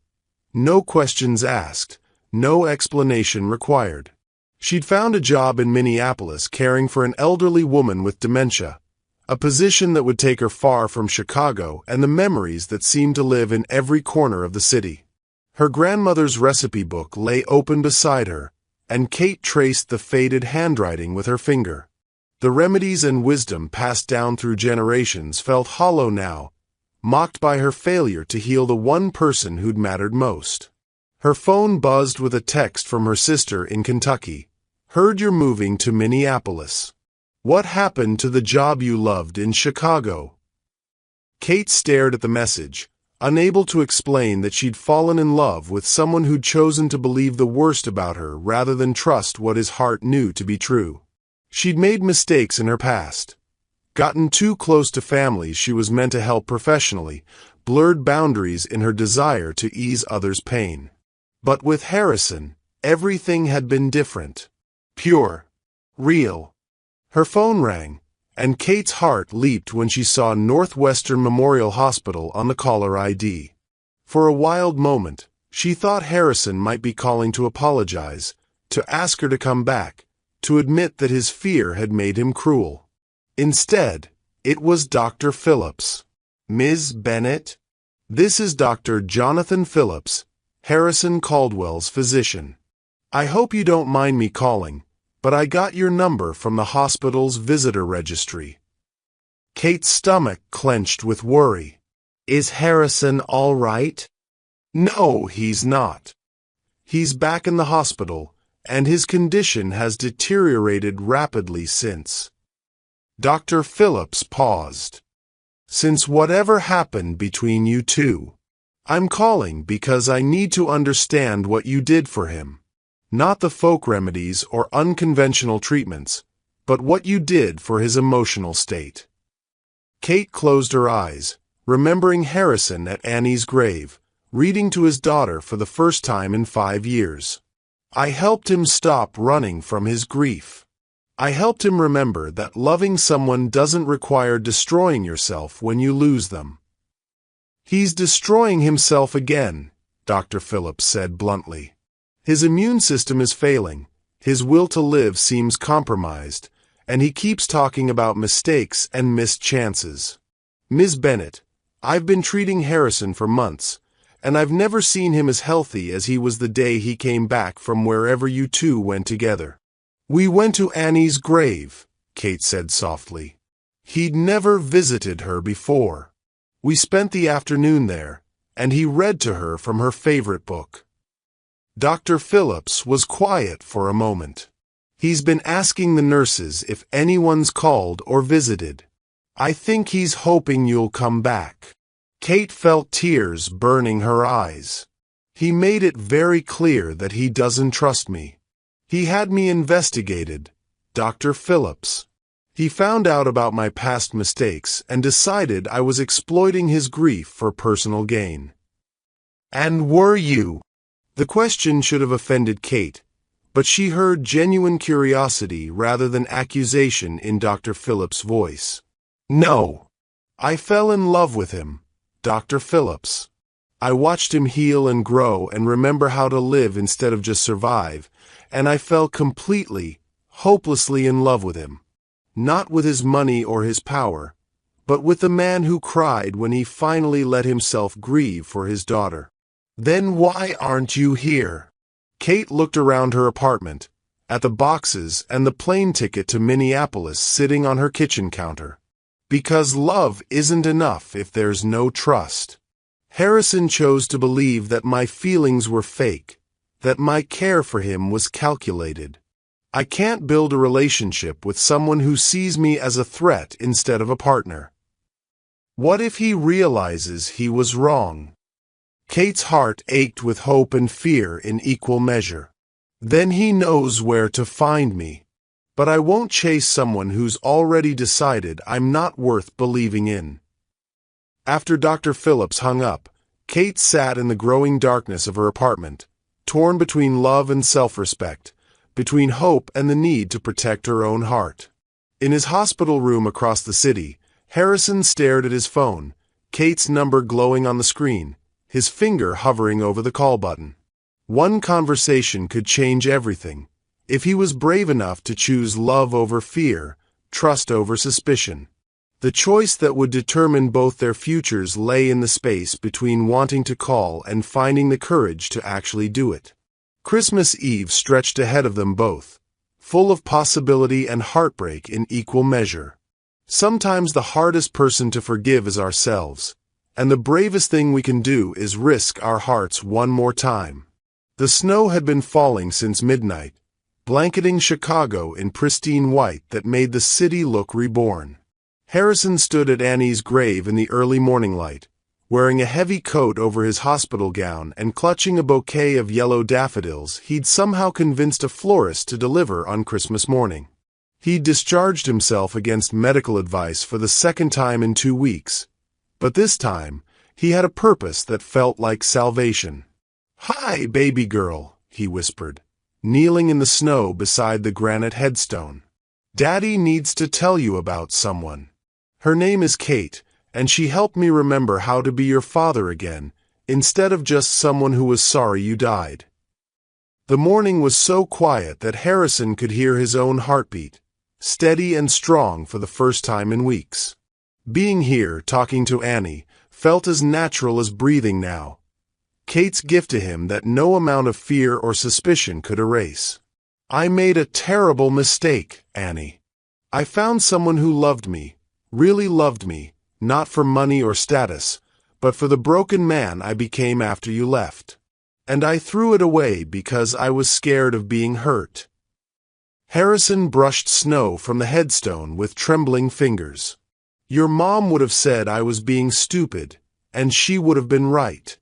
No questions asked, no explanation required. She'd found a job in Minneapolis caring for an elderly woman with dementia, a position that would take her far from Chicago and the memories that seemed to live in every corner of the city. Her grandmother's recipe book lay open beside her, and Kate traced the faded handwriting with her finger. The remedies and wisdom passed down through generations felt hollow now, mocked by her failure to heal the one person who'd mattered most. Her phone buzzed with a text from her sister in Kentucky. "Heard you're moving to Minneapolis. What happened to the job you loved in Chicago?" Kate stared at the message, unable to explain that she'd fallen in love with someone who'd chosen to believe the worst about her rather than trust what his heart knew to be true. She'd made mistakes in her past, gotten too close to families she was meant to help professionally, blurred boundaries in her desire to ease others' pain. But with Harrison, everything had been different. Pure. Real. Her phone rang, and Kate's heart leaped when she saw Northwestern Memorial Hospital on the caller ID. For a wild moment, she thought Harrison might be calling to apologize, to ask her to come back, to admit that his fear had made him cruel. Instead, it was Dr. Phillips. "Ms. Bennett? This is Dr. Jonathan Phillips, Harrison Caldwell's physician. I hope you don't mind me calling, but I got your number from the hospital's visitor registry." Kate's stomach clenched with worry. "Is Harrison all right?" "No, he's not. He's back in the hospital, and his condition has deteriorated rapidly since." Dr. Phillips paused. "Since whatever happened between you two. I'm calling because I need to understand what you did for him. Not the folk remedies or unconventional treatments, but what you did for his emotional state." Kate closed her eyes, remembering Harrison at Annie's grave, reading to his daughter for the first time in 5 years. "I helped him stop running from his grief. I helped him remember that loving someone doesn't require destroying yourself when you lose them." "He's destroying himself again," Dr. Phillips said bluntly. "His immune system is failing, his will to live seems compromised, and he keeps talking about mistakes and missed chances. Ms. Bennett, I've been treating Harrison for months, and I've never seen him as healthy as he was the day he came back from wherever you two went together." "We went to Annie's grave," Kate said softly. "He'd never visited her before. We spent the afternoon there, and he read to her from her favorite book." Dr. Phillips was quiet for a moment. "He's been asking the nurses if anyone's called or visited. I think he's hoping you'll come back." Kate felt tears burning her eyes. "He made it very clear that he doesn't trust me. He had me investigated, Dr. Phillips. He found out about my past mistakes and decided I was exploiting his grief for personal gain." "And were you?" The question should have offended Kate, but she heard genuine curiosity rather than accusation in Dr. Phillips' voice. "No. I fell in love with him, Dr. Phillips. I watched him heal and grow and remember how to live instead of just survive, and I fell completely, hopelessly in love with him. Not with his money or his power, but with the man who cried when he finally let himself grieve for his daughter." "Then why aren't you here?" Kate looked around her apartment, at the boxes and the plane ticket to Minneapolis sitting on her kitchen counter. "Because love isn't enough if there's no trust. Harrison chose to believe that my feelings were fake, that my care for him was calculated. I can't build a relationship with someone who sees me as a threat instead of a partner. What if he realizes he was wrong? Kate's heart ached with hope and fear in equal measure. Then he knows where to find me. But I won't chase someone who's already decided I'm not worth believing in. After Dr. Phillips hung up, Kate sat in the growing darkness of her apartment, torn between love and self-respect, between hope and the need to protect her own heart. In his hospital room across the city, Harrison stared at his phone, Kate's number glowing on the screen, his finger hovering over the call button. One conversation could change everything, if he was brave enough to choose love over fear, trust over suspicion. The choice that would determine both their futures lay in the space between wanting to call and finding the courage to actually do it. Christmas Eve stretched ahead of them both, full of possibility and heartbreak in equal measure. Sometimes the hardest person to forgive is ourselves, and the bravest thing we can do is risk our hearts one more time. The snow had been falling since midnight, blanketing Chicago in pristine white that made the city look reborn. Harrison stood at Annie's grave in the early morning light, wearing a heavy coat over his hospital gown and clutching a bouquet of yellow daffodils he'd somehow convinced a florist to deliver on Christmas morning. He'd discharged himself against medical advice for the second time in 2 weeks, but this time he had a purpose that felt like salvation. "Hi, baby girl," he whispered, kneeling in the snow beside the granite headstone. "Daddy needs to tell you about someone. Her name is Kate, and she helped me remember how to be your father again, instead of just someone who was sorry you died." The morning was so quiet that Harrison could hear his own heartbeat, steady and strong for the first time in weeks. Being here, talking to Annie, felt as natural as breathing now. Kate's gift to him that no amount of fear or suspicion could erase. "I made a terrible mistake, Annie. I found someone who loved me, really loved me, not for money or status, but for the broken man I became after you left. And I threw it away because I was scared of being hurt." Harrison brushed snow from the headstone with trembling fingers. "Your mom would have said I was being stupid, and she would have been right."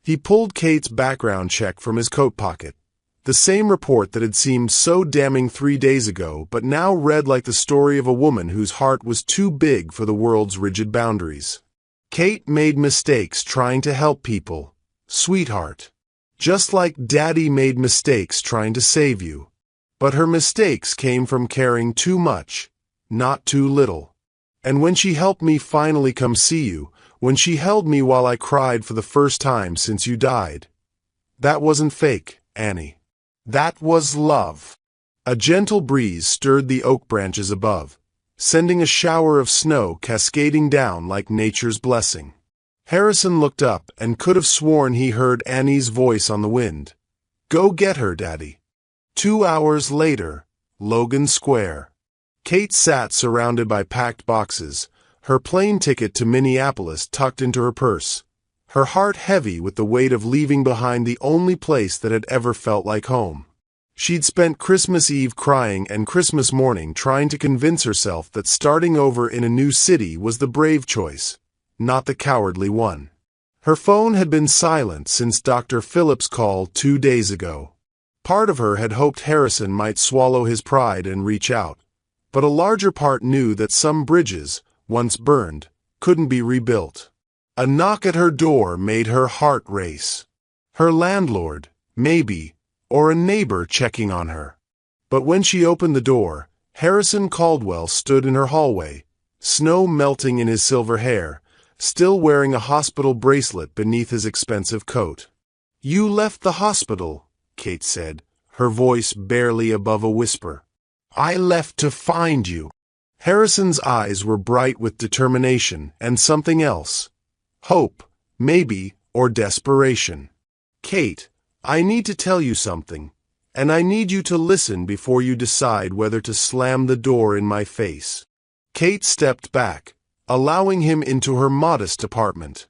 He pulled Kate's background check from his coat pocket, the same report that had seemed so damning 3 days ago but now read like the story of a woman whose heart was too big for the world's rigid boundaries. "Kate made mistakes trying to help people, sweetheart. Just like Daddy made mistakes trying to save you. But her mistakes came from caring too much, not too little. And when she helped me finally come see you, when she held me while I cried for the first time since you died, that wasn't fake, Annie. That was love." A gentle breeze stirred the oak branches above, sending a shower of snow cascading down like nature's blessing. Harrison looked up and could have sworn he heard Annie's voice on the wind. "Go get her, Daddy." 2 hours later, Logan Square. Kate sat surrounded by packed boxes, her plane ticket to Minneapolis tucked into her purse, her heart heavy with the weight of leaving behind the only place that had ever felt like home. She'd spent Christmas Eve crying and Christmas morning trying to convince herself that starting over in a new city was the brave choice, not the cowardly one. Her phone had been silent since Dr. Phillips' call 2 days ago. Part of her had hoped Harrison might swallow his pride and reach out, but a larger part knew that some bridges, once burned, couldn't be rebuilt. A knock at her door made her heart race. Her landlord, maybe, or a neighbor checking on her. But when she opened the door, Harrison Caldwell stood in her hallway, snow melting in his silver hair, still wearing a hospital bracelet beneath his expensive coat. "You left the hospital," Kate said, her voice barely above a whisper. "I left to find you." Harrison's eyes were bright with determination and something else. Hope, maybe, or desperation. "Kate, I need to tell you something, and I need you to listen before you decide whether to slam the door in my face." Kate stepped back, allowing him into her modest apartment.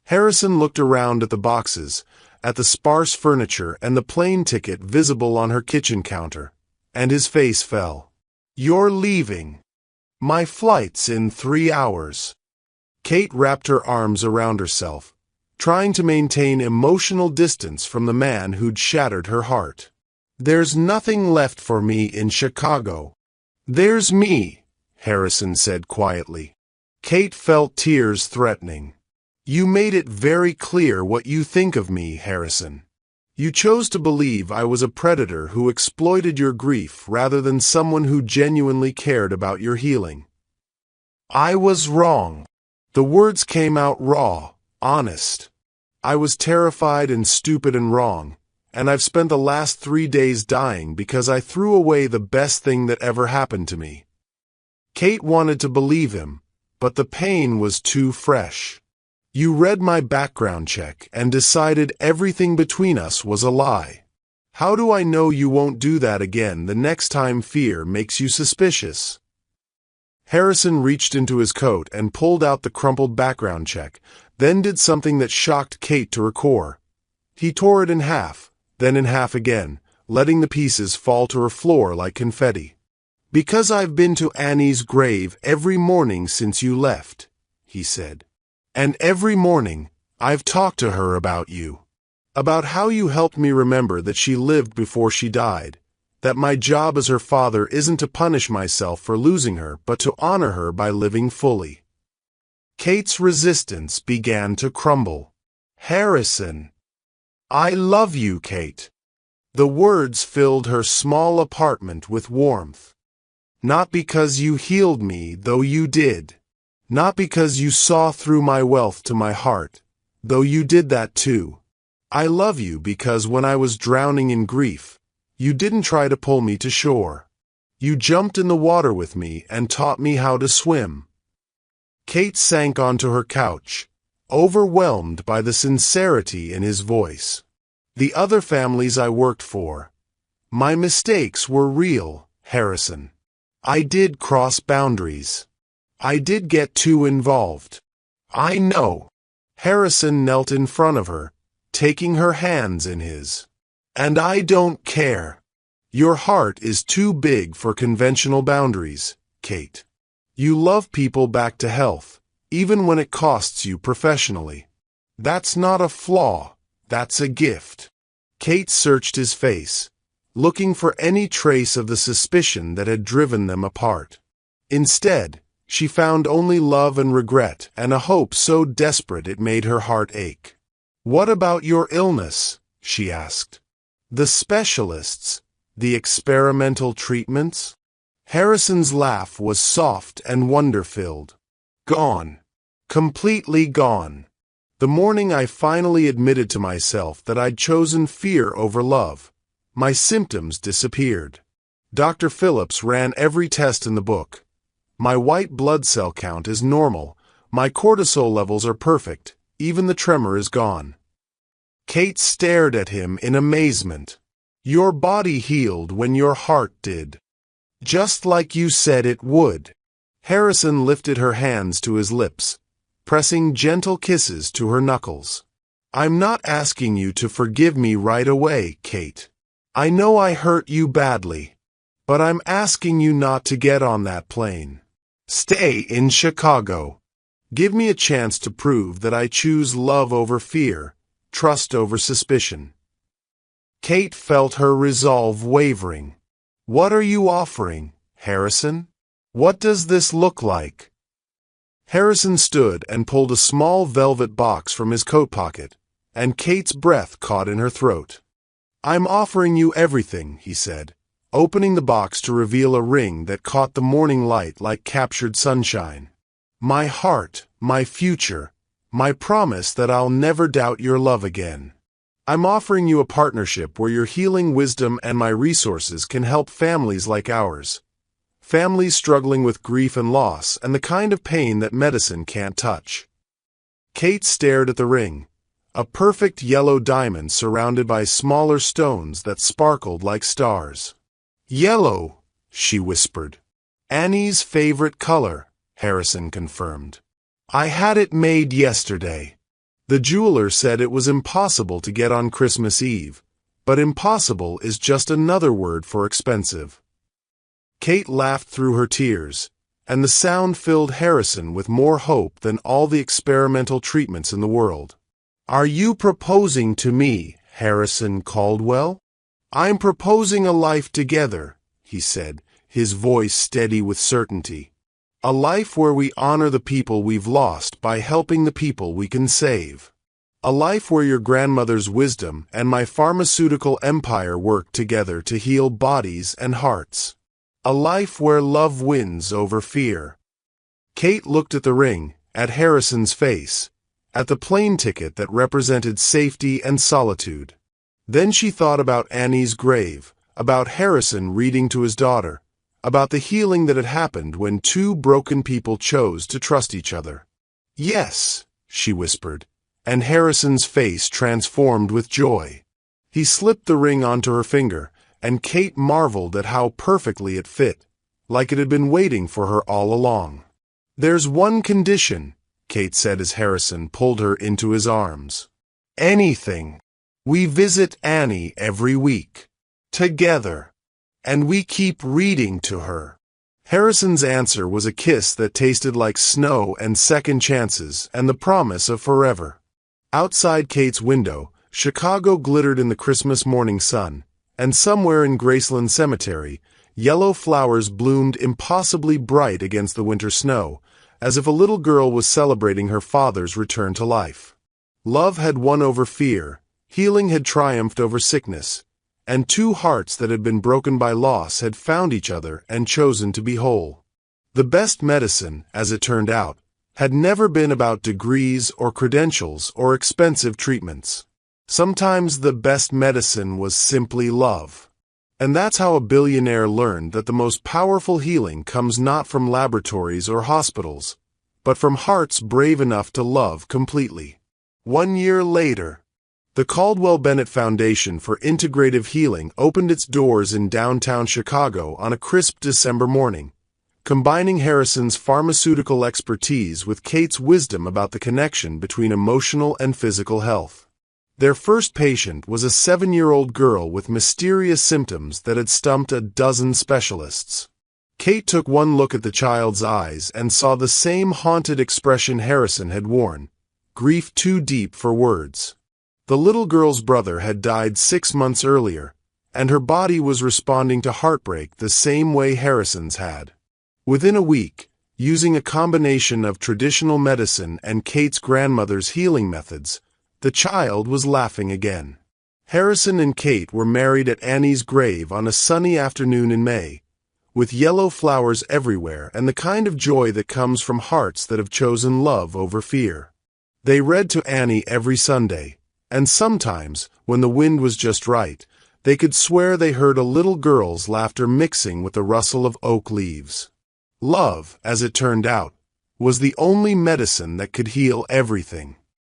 Harrison looked around at the boxes, at the sparse furniture and the plane ticket visible on her kitchen counter, and his face fell. "You're leaving. My flight's in 3 hours." Kate wrapped her arms around herself, trying to maintain emotional distance from the man who'd shattered her heart. "There's nothing left for me in Chicago." "There's me," Harrison said quietly. Kate felt tears threatening. "You made it very clear what you think of me, Harrison. You chose to believe I was a predator who exploited your grief rather than someone who genuinely cared about your healing." "I was wrong." The words came out raw, honest. "I was terrified and stupid and wrong, and I've spent the last 3 days dying because I threw away the best thing that ever happened to me." Kate wanted to believe him, but the pain was too fresh. "You read my background check and decided everything between us was a lie. How do I know you won't do that again the next time fear makes you suspicious?" Harrison reached into his coat and pulled out the crumpled background check, then did something that shocked Kate to her core. He tore it in half, then in half again, letting the pieces fall to her floor like confetti. "Because I've been to Annie's grave every morning since you left," he said. "And every morning, I've talked to her about you. About how you helped me remember that she lived before she died, that my job as her father isn't to punish myself for losing her, but to honor her by living fully." Kate's resistance began to crumble. "Harrison, I love you, Kate." The words filled her small apartment with warmth. "Not because you healed me, though you did. Not because you saw through my wealth to my heart, though you did that too. I love you because when I was drowning in grief, you didn't try to pull me to shore. You jumped in the water with me and taught me how to swim." Kate sank onto her couch, overwhelmed by the sincerity in his voice. "The other families I worked for. My mistakes were real, Harrison. I did cross boundaries. I did get too involved. I know." Harrison knelt in front of her, taking her hands in his. "And I don't care. Your heart is too big for conventional boundaries, Kate. You love people back to health, even when it costs you professionally. That's not a flaw, that's a gift." Kate searched his face, looking for any trace of the suspicion that had driven them apart. Instead, she found only love and regret and a hope so desperate it made her heart ache. "What about your illness?" she asked. "The specialists, the experimental treatments?" Harrison's laugh was soft and wonder-filled. "Gone. Completely gone. The morning I finally admitted to myself that I'd chosen fear over love, my symptoms disappeared. Dr. Phillips ran every test in the book. My white blood cell count is normal, my cortisol levels are perfect, even the tremor is gone." Kate stared at him in amazement. "Your body healed when your heart did. Just like you said it would." Harrison lifted her hands to his lips, pressing gentle kisses to her knuckles. "I'm not asking you to forgive me right away, Kate. I know I hurt you badly. But I'm asking you not to get on that plane. Stay in Chicago. Give me a chance to prove that I choose love over fear, trust over suspicion." Kate felt her resolve wavering. "What are you offering, Harrison? What does this look like?" Harrison stood and pulled a small velvet box from his coat pocket, and Kate's breath caught in her throat. "I'm offering you everything," he said, opening the box to reveal a ring that caught the morning light like captured sunshine. "My heart, my future, my promise that I'll never doubt your love again. I'm offering you a partnership where your healing wisdom and my resources can help families like ours. Families struggling with grief and loss and the kind of pain that medicine can't touch." Kate stared at the ring, a perfect yellow diamond surrounded by smaller stones that sparkled like stars. "Yellow," she whispered. "Annie's favorite color," Harrison confirmed. "I had it made yesterday. The jeweler said it was impossible to get on Christmas Eve, but impossible is just another word for expensive." Kate laughed through her tears, and the sound filled Harrison with more hope than all the experimental treatments in the world. "Are you proposing to me, Harrison Caldwell?" "I'm proposing a life together," he said, his voice steady with certainty. "A life where we honor the people we've lost by helping the people we can save. A life where your grandmother's wisdom and my pharmaceutical empire work together to heal bodies and hearts. A life where love wins over fear." Kate looked at the ring, at Harrison's face, at the plane ticket that represented safety and solitude. Then she thought about Annie's grave, about Harrison reading to his daughter, about the healing that had happened when two broken people chose to trust each other. "Yes," she whispered, and Harrison's face transformed with joy. He slipped the ring onto her finger, and Kate marveled at how perfectly it fit, like it had been waiting for her all along. "There's one condition," Kate said as Harrison pulled her into his arms. "Anything. We visit Annie every week. Together. And we keep reading to her." Harrison's answer was a kiss that tasted like snow and second chances and the promise of forever. Outside Kate's window, Chicago glittered in the Christmas morning sun, and somewhere in Graceland Cemetery, yellow flowers bloomed impossibly bright against the winter snow, as if a little girl was celebrating her father's return to life. Love had won over fear, healing had triumphed over sickness, and two hearts that had been broken by loss had found each other and chosen to be whole. The best medicine, as it turned out, had never been about degrees or credentials or expensive treatments. Sometimes the best medicine was simply love. And that's how a billionaire learned that the most powerful healing comes not from laboratories or hospitals, but from hearts brave enough to love completely. 1 year later, the Caldwell-Bennett Foundation for Integrative Healing opened its doors in downtown Chicago on a crisp December morning, combining Harrison's pharmaceutical expertise with Kate's wisdom about the connection between emotional and physical health. Their first patient was a 7-year-old girl with mysterious symptoms that had stumped a dozen specialists. Kate took one look at the child's eyes and saw the same haunted expression Harrison had worn, grief too deep for words. The little girl's brother had died 6 months earlier, and her body was responding to heartbreak the same way Harrison's had. Within a week, using a combination of traditional medicine and Kate's grandmother's healing methods, the child was laughing again. Harrison and Kate were married at Annie's grave on a sunny afternoon in May, with yellow flowers everywhere and the kind of joy that comes from hearts that have chosen love over fear. They read to Annie every Sunday, and sometimes, when the wind was just right, they could swear they heard a little girl's laughter mixing with the rustle of oak leaves. Love, as it turned out, was the only medicine that could heal everything.